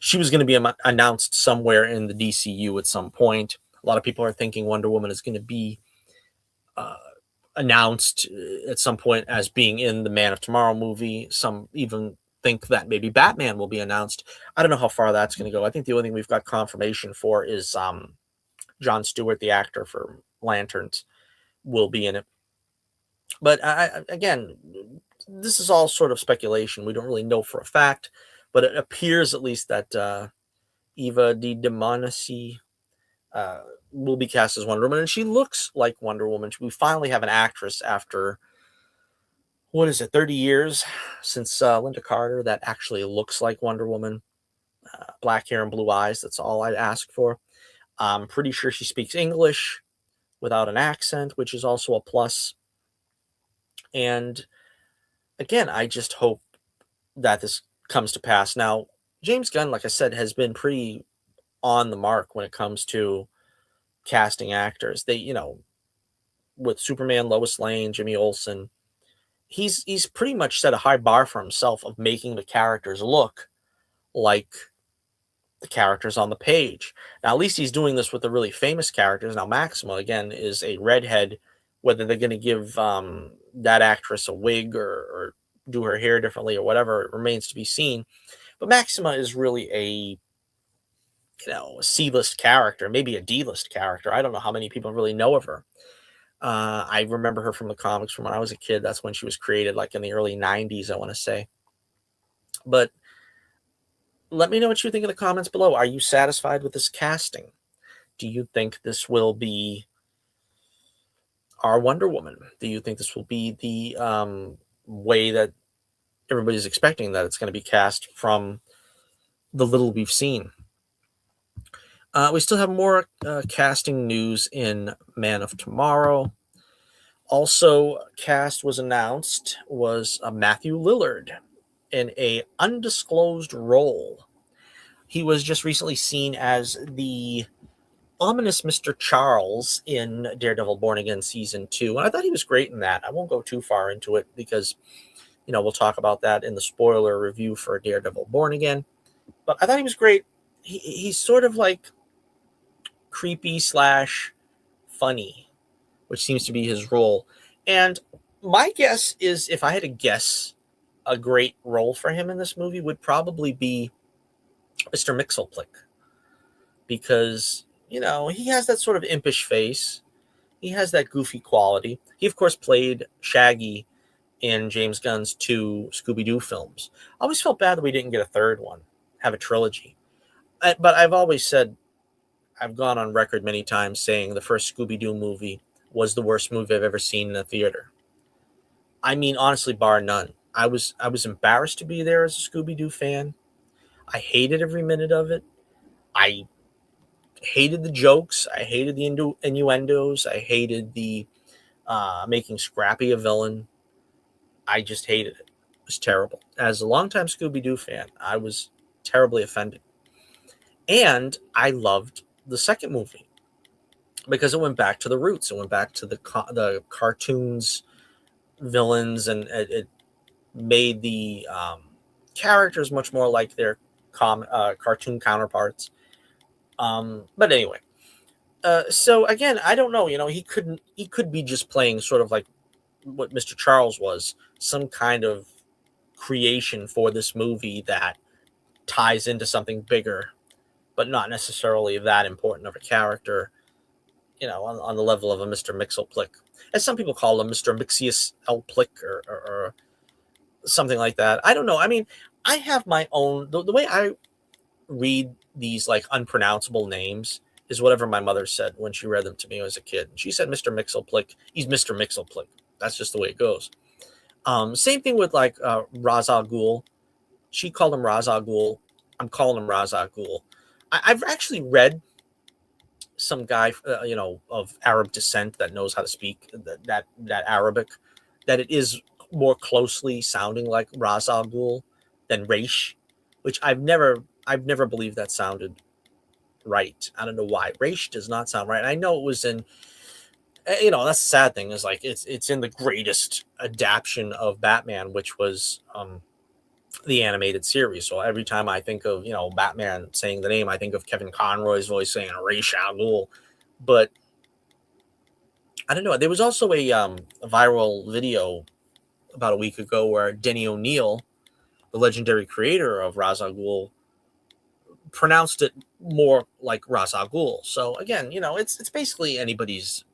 [SPEAKER 1] she was going to be announced somewhere in the DCU at some point. A lot of people are thinking Wonder Woman is going to be announced at some point as being in the Man of Tomorrow movie. Some even think that maybe Batman will be announced. I don't know how far that's going to go. I think the only thing we've got confirmation for is Jon Stewart, the actor for Lanterns, will be in it. But again, this is all sort of speculation. We don't really know for a fact, but it appears at least that Eva de Domenici will be cast as Wonder Woman, and she looks like Wonder Woman. We finally have an actress after, 30 years since Linda Carter, that actually looks like Wonder Woman. Black hair and blue eyes, that's all I'd ask for. I'm pretty sure she speaks English without an accent, which is also a plus. And again, I just hope that this comes to pass. Now, James Gunn, like I said, has been pretty on the mark when it comes to casting actors. They, with Superman, Lois Lane, Jimmy Olsen, he's pretty much set a high bar for himself of making the characters look like the characters on the page. Now, at least he's doing this with the really famous characters. Now, Maxima, again, is a redhead. Whether they're going to give that actress a wig or do her hair differently or whatever, it remains to be seen. But Maxima is really a C-list character, maybe a D-list character. I don't know how many people really know of her. I remember her from the comics from when I was a kid. That's when she was created, like in the early 90s, I want to say. But let me know what you think in the comments below. Are you satisfied with this casting? Do you think this will be our Wonder Woman? Do you think this will be the way that everybody's expecting that it's going to be cast from the little we've seen? We still have more casting news in Man of Tomorrow. Also cast was announced was Matthew Lillard in a undisclosed role. He was just recently seen as the ominous Mr. Charles in Daredevil Born Again Season 2. And I thought he was great in that. I won't go too far into it because, we'll talk about that in the spoiler review for Daredevil Born Again. But I thought he was great. He's sort of like creepy / funny, which seems to be his role. And my guess is, if I had to guess, a great role for him in this movie would probably be Mr. Mxyzptlk, because he has that sort of impish face. He has that goofy quality. He, of course, played Shaggy in James Gunn's 2 Scooby-Doo films. I always felt bad that we didn't get a third one, have a trilogy. But I've always said, I've gone on record many times saying the first Scooby-Doo movie was the worst movie I've ever seen in a theater. I mean, honestly, bar none. I was embarrassed to be there as a Scooby-Doo fan. I hated every minute of it. I hated the jokes. I hated the innuendos. I hated the making Scrappy a villain. I just hated it. It was terrible. As a longtime Scooby-Doo fan, I was terribly offended. And I loved the second movie because it went back to the roots. It went back to the cartoons, villains, and it made the characters much more like their cartoon counterparts. But anyway, so again, I don't know. He could be just playing sort of like what Mr. Charles was, some kind of creation for this movie that ties into something bigger, but not necessarily that important of a character. On the level of a Mr. Mixelplick, as some people call him, Mr. Mixius L. Plick, or something like that. I don't know. I mean, I have my own. The way I read these like unpronounceable names is whatever my mother said when she read them to me as a kid. She said Mr. Mixelplick. He's Mr. Mixelplick. That's just the way it goes. Same thing with like Ra's al Ghul. She called him Ra's al Ghul. I'm calling him Ra's al Ghul. I've actually read some guy, of Arab descent that knows how to speak that Arabic, that it is more closely sounding like Ra's al Ghul than Raish, which I've never believed that sounded right. I don't know why. Raish does not sound right. I know it was in, that's the sad thing, is like it's in the greatest adaptation of Batman, which was the animated series. So every time I think of, Batman saying the name, I think of Kevin Conroy's voice saying Ra's al Ghul. But I don't know. There was also a viral video about a week ago where Denny O'Neil, the legendary creator of Ra's al Ghul, pronounced it more like Ra's al Ghul. So again, it's basically anybody's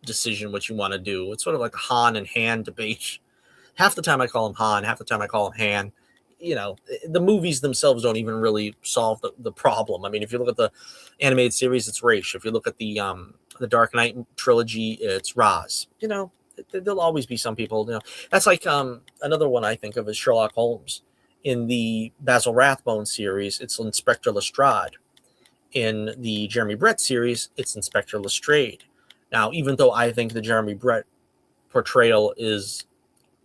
[SPEAKER 1] decision what you want to do. It's sort of like a Han and Han debate. Half the time I call him Han, half the time I call him Han. The movies themselves don't even really solve the problem. I mean, if you look at the animated series, it's Raish. If you look at the Dark Knight trilogy, it's Raz. There'll always be some people. That's like another one I think of is Sherlock Holmes. In the Basil Rathbone series, it's Inspector Lestrade. In the Jeremy Brett series, it's Inspector Lestrade. Now, even though I think the Jeremy Brett portrayal is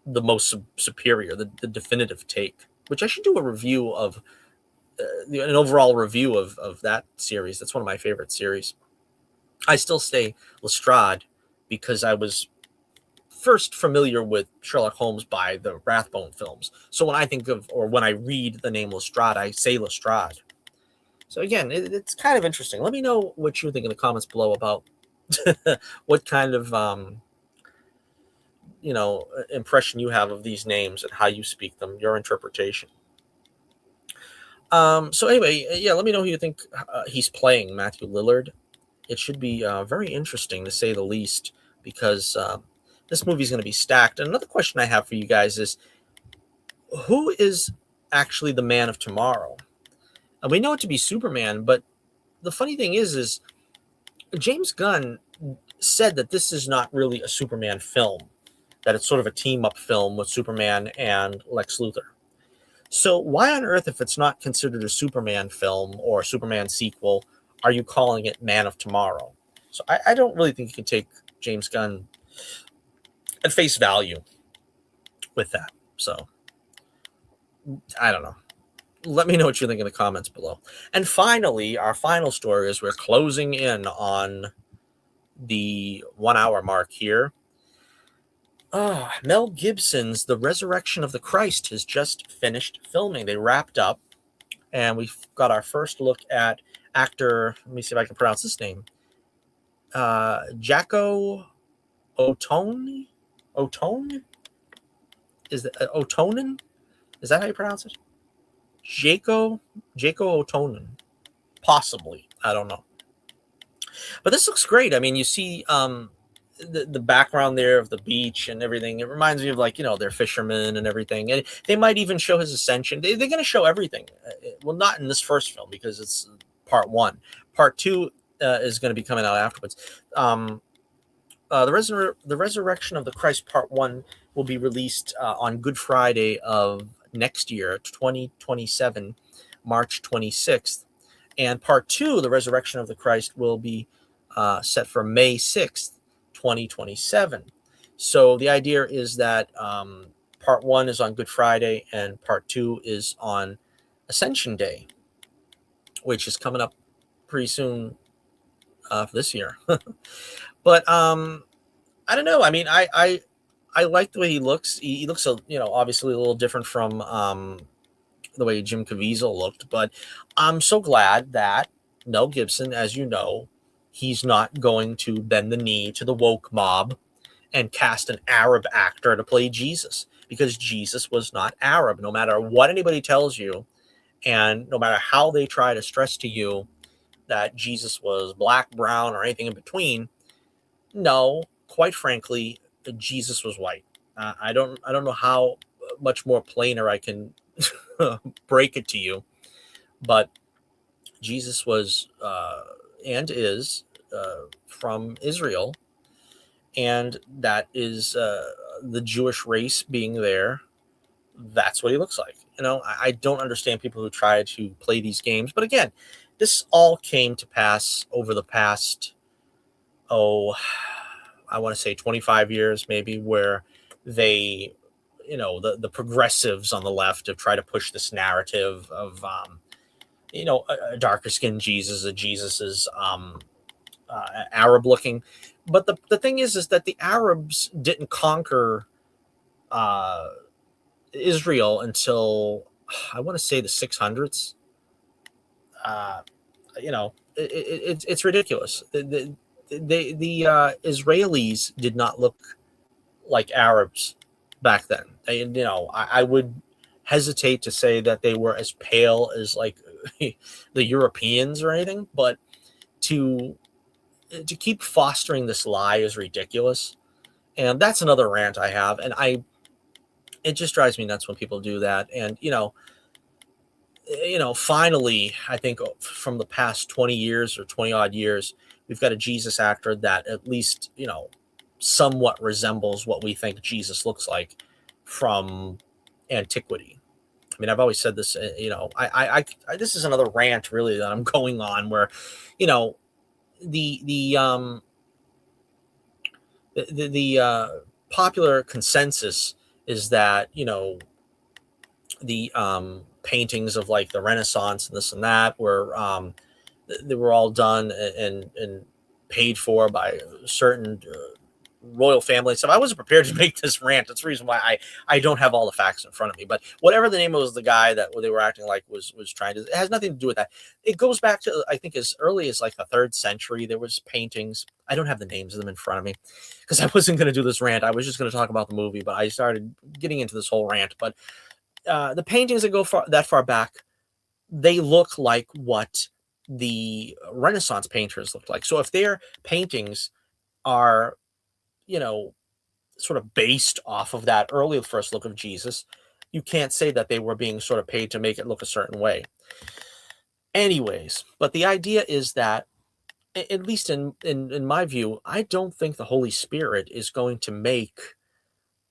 [SPEAKER 1] the most superior, the definitive take, which I should do a review of, an overall review of that series. That's one of my favorite series. I still say Lestrade because I was first familiar with Sherlock Holmes by the Rathbone films. So when I think of, or when I read the name Lestrade, I say Lestrade. So again, it's kind of interesting. Let me know what you think in the comments below about what kind of impression you have of these names and how you speak them, your interpretation. So anyway, yeah, let me know who you think he's playing, Matthew Lillard. It should be very interesting, to say the least, because this movie's going to be stacked. And another question I have for you guys is, who is actually the Man of Tomorrow? And we know it to be Superman, but the funny thing is James Gunn said that this is not really a Superman film, that it's sort of a team-up film with Superman and Lex Luthor. So why on earth, if it's not considered a Superman film or a Superman sequel, are you calling it Man of Tomorrow? So I don't really think you can take James Gunn at face value with that. So I don't know. Let me know what you think in the comments below. And finally, our final story, is we're closing in on the 1 hour mark here. Mel Gibson's The Resurrection of the Christ has just finished filming. They wrapped up, and we've got our first look at actor, let me see if I can pronounce this name, Jacko Otone? Is that Otonen? Is that how you pronounce it? Jaco Otonen. Possibly. I don't know. But this looks great. I mean, you see the background there of the beach and everything. It reminds me of, like, they're fishermen and everything. And they might even show his ascension. They're going to show everything well, not in this first film because it's part one. Part two is going to be coming out afterwards. The Resurrection of the Christ Part One will be released on Good Friday of next year, 2027, March 26th, and Part Two, The Resurrection of the Christ, will be set for May 6th, 2027. So the idea is that Part One is on Good Friday and Part Two is on Ascension Day, which is coming up pretty soon this year. But I don't know. I mean, I like the way he looks. He looks, obviously a little different from the way Jim Caviezel looked. But I'm so glad that Mel Gibson, as you know, he's not going to bend the knee to the woke mob and cast an Arab actor to play Jesus, because Jesus was not Arab. No matter what anybody tells you, and no matter how they try to stress to you that Jesus was black, brown, or anything in between, no, quite frankly, Jesus was white. I don't know how much more plainer I can break it to you, but Jesus was and is from Israel, and that is the Jewish race being there. That's what he looks like. I don't understand people who try to play these games, but again, this all came to pass over the past, I want to say 25 years maybe, where they, the progressives on the left have tried to push this narrative of, a darker skinned Jesus, a Jesus is Arab looking. But the thing is that the Arabs didn't conquer Israel until, I want to say, the 600s. It's ridiculous. The Israelis did not look like Arabs back then. I would hesitate to say that they were as pale as like the Europeans or anything, but to keep fostering this lie is ridiculous. And that's another rant I have. And it just drives me nuts when people do that. And, finally, I think from the past 20 years or 20 odd years, we've got a Jesus actor that at least, somewhat resembles what we think Jesus looks like from antiquity. I mean, I've always said this, I this is another rant really that I'm going on where, the popular consensus is that, the paintings of like the Renaissance and this and that were they were all done and paid for by certain royal family stuff. I wasn't prepared to make this rant. That's the reason why I don't have all the facts in front of me. But whatever the name was, the guy that they were acting like was trying to, it has nothing to do with that. It goes back to, I think, as early as like the 3rd century. There was paintings. I don't have the names of them in front of me because I wasn't going to do this rant. I was just going to talk about the movie, but I started getting into this whole rant. But the paintings that go that far back, they look like what the Renaissance painters looked like. So if their paintings are, sort of based off of that early first look of Jesus, you can't say that they were being sort of paid to make it look a certain way. Anyways, but the idea is that, at least in my view, I don't think the Holy Spirit is going to make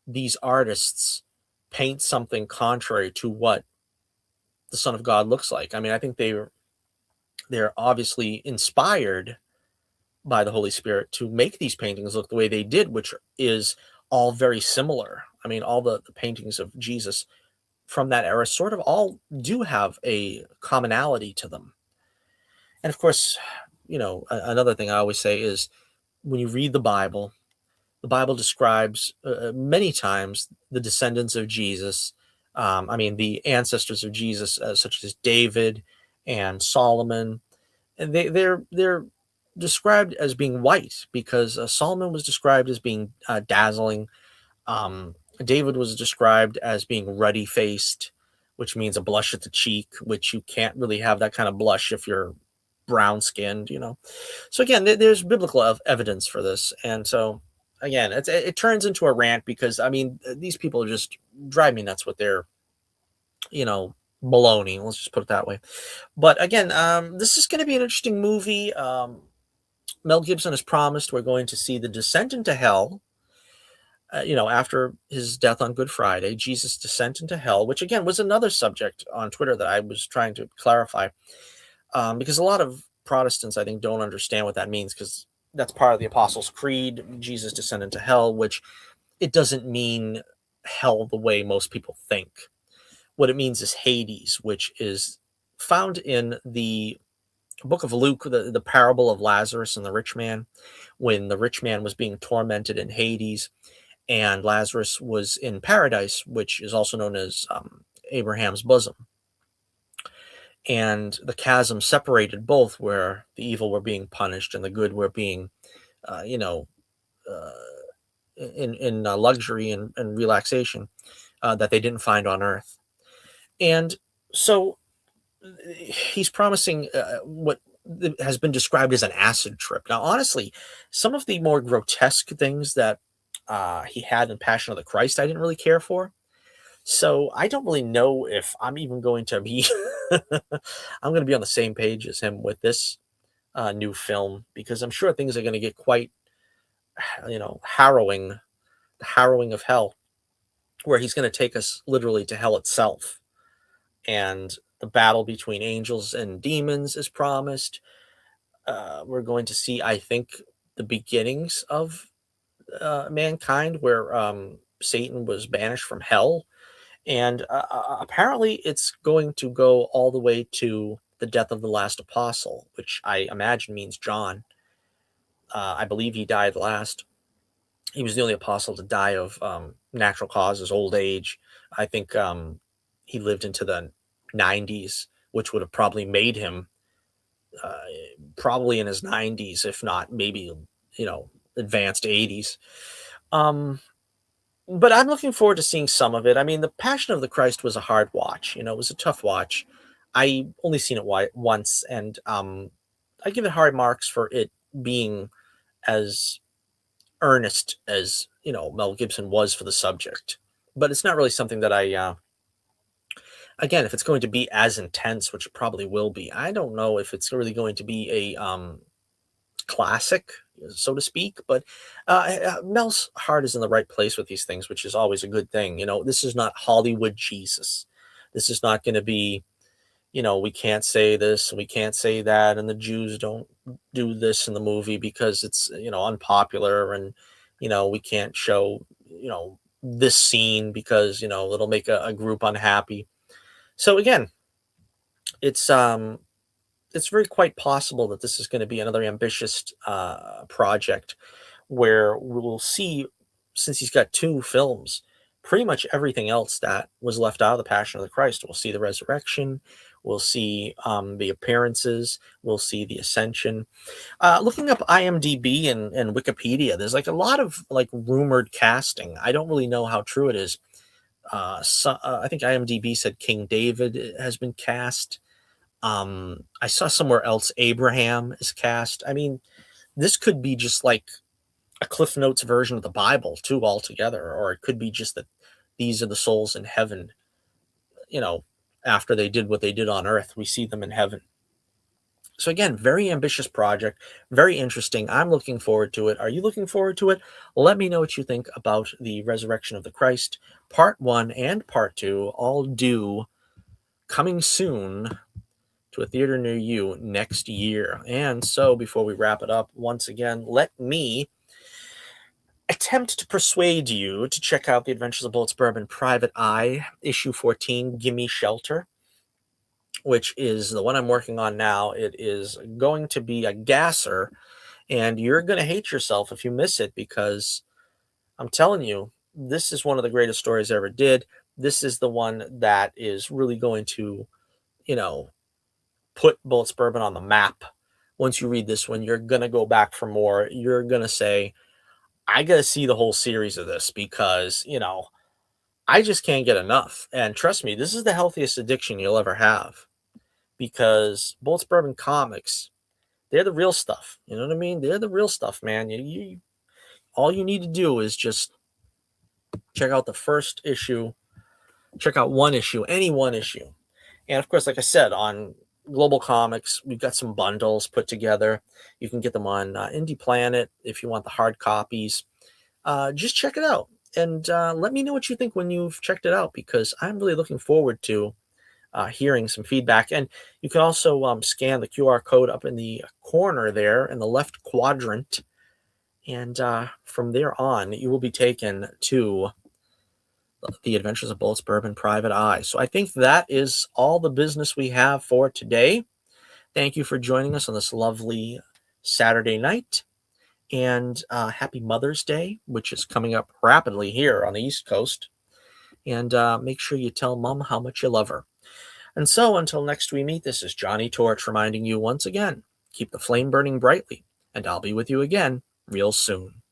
[SPEAKER 1] these artists paint something contrary to what the Son of God looks like. I mean, I think they're obviously inspired by the Holy Spirit to make these paintings look the way they did, which is all very similar. I mean, all the paintings of Jesus from that era sort of all do have a commonality to them. And of course, another thing I always say is when you read the Bible describes many times the descendants of Jesus. The ancestors of Jesus, such as David and Solomon, and they're described as being white because Solomon was described as being dazzling. David was described as being ruddy-faced, which means a blush at the cheek, which you can't really have that kind of blush if you're brown-skinned, So again, there's biblical evidence for this. And so, again, it turns into a rant because, I mean, these people just drive me nuts with their, baloney. Let's just put it that way. But again, this is going to be an interesting movie. Mel Gibson has promised we're going to see the descent into hell. After his death on Good Friday, Jesus' descent into hell, which again was another subject on Twitter that I was trying to clarify, because a lot of Protestants, I think, don't understand what that means because that's part of the Apostles' Creed. Jesus descended into hell, which it doesn't mean hell the way most people think. What it means is Hades, which is found in the book of Luke, the parable of Lazarus and the rich man, when the rich man was being tormented in Hades and Lazarus was in paradise, which is also known as Abraham's bosom. And the chasm separated both, where the evil were being punished and the good were being, uh, you know, uh, in luxury and relaxation that they didn't find on earth. And so he's promising what has been described as an acid trip. Now, honestly, some of the more grotesque things that he had in Passion of the Christ, I didn't really care for. So I don't really know if I'm even going to be I'm going to be on the same page as him with this new film, because I'm sure things are going to get quite harrowing, the harrowing of hell, where he's going to take us literally to hell itself. And the battle between angels and demons is promised. We're going to see, I think, the beginnings of mankind, where Satan was banished from hell. And apparently, it's going to go all the way to the death of the last apostle, which I imagine means John. I believe he died last. He was the only apostle to die of natural causes, old age. I think he lived into the 90s, which would have probably made him uh, probably in his 90s, if not maybe, advanced 80s. Um, but I'm looking forward to seeing some of it. I mean, The Passion of the Christ was a hard watch. It was a tough watch. I only seen it once, and I give it hard marks for it being as earnest as Mel Gibson was for the subject. But it's not really something that again, if it's going to be as intense, which it probably will be, I don't know if it's really going to be a classic, so to speak. But Mel's heart is in the right place with these things, which is always a good thing. This is not Hollywood Jesus. This is not going to be, we can't say this and we can't say that, and the Jews don't do this in the movie because it's, unpopular, and, we can't show, this scene because, it'll make a group unhappy. So again, it's very quite possible that this is going to be another ambitious project where we'll see, since he's got two films, pretty much everything else that was left out of the Passion of the Christ. We'll see the resurrection, we'll see the appearances, we'll see the ascension. Looking up IMDb and Wikipedia, there's like a lot of like rumored casting. I don't really know how true it is. I think IMDb said King David has been cast. I saw somewhere else Abraham is cast. I mean, this could be just like a Cliff Notes version of the Bible too altogether, or it could be just that these are the souls in heaven, you know, after they did what they did on earth, we see them in heaven. So again, very ambitious project, very interesting. I'm looking forward to it. Are you looking forward to it? Let me know what you think about the resurrection of the Christ, part 1 and part 2, all due coming soon to a theater near you next year. And so before we wrap it up, once again, let me attempt to persuade you to check out The Adventures of Bullets Bourbon Private Eye, issue 14, Gimme Shelter, which is the one I'm working on now. It is going to be a gasser, and you're going to hate yourself if you miss it, because I'm telling you, this is one of the greatest stories I ever did. This is the one that is really going to, you know, put Bullets Bourbon on the map. Once you read this one, you're going to go back for more. You're going to say, I got to see the whole series of this because, I just can't get enough. And trust me, this is the healthiest addiction you'll ever have, because Bullets Bourbon comics, they're the real stuff. You know what I mean? They're the real stuff, man. All you need to do is just check out the first issue, check out one issue, any one issue, And of course, like I said, on Global Comics, we've got some bundles put together. You can get them on Indie Planet if you want the hard copies. Just check it out and let me know what you think when you've checked it out, because I'm really looking forward to hearing some feedback. And you can also scan the QR code up in the corner there in the left quadrant. And from there on, you will be taken to the Adventures of Bullets Bourbon Private Eye. So I think that is all the business we have for today. Thank you for joining us on this lovely Saturday night. And happy Mother's Day, which is coming up rapidly here on the East Coast. And make sure you tell Mom how much you love her. And so until next we meet, this is Johnny Torch reminding you once again, keep the flame burning brightly, and I'll be with you again real soon.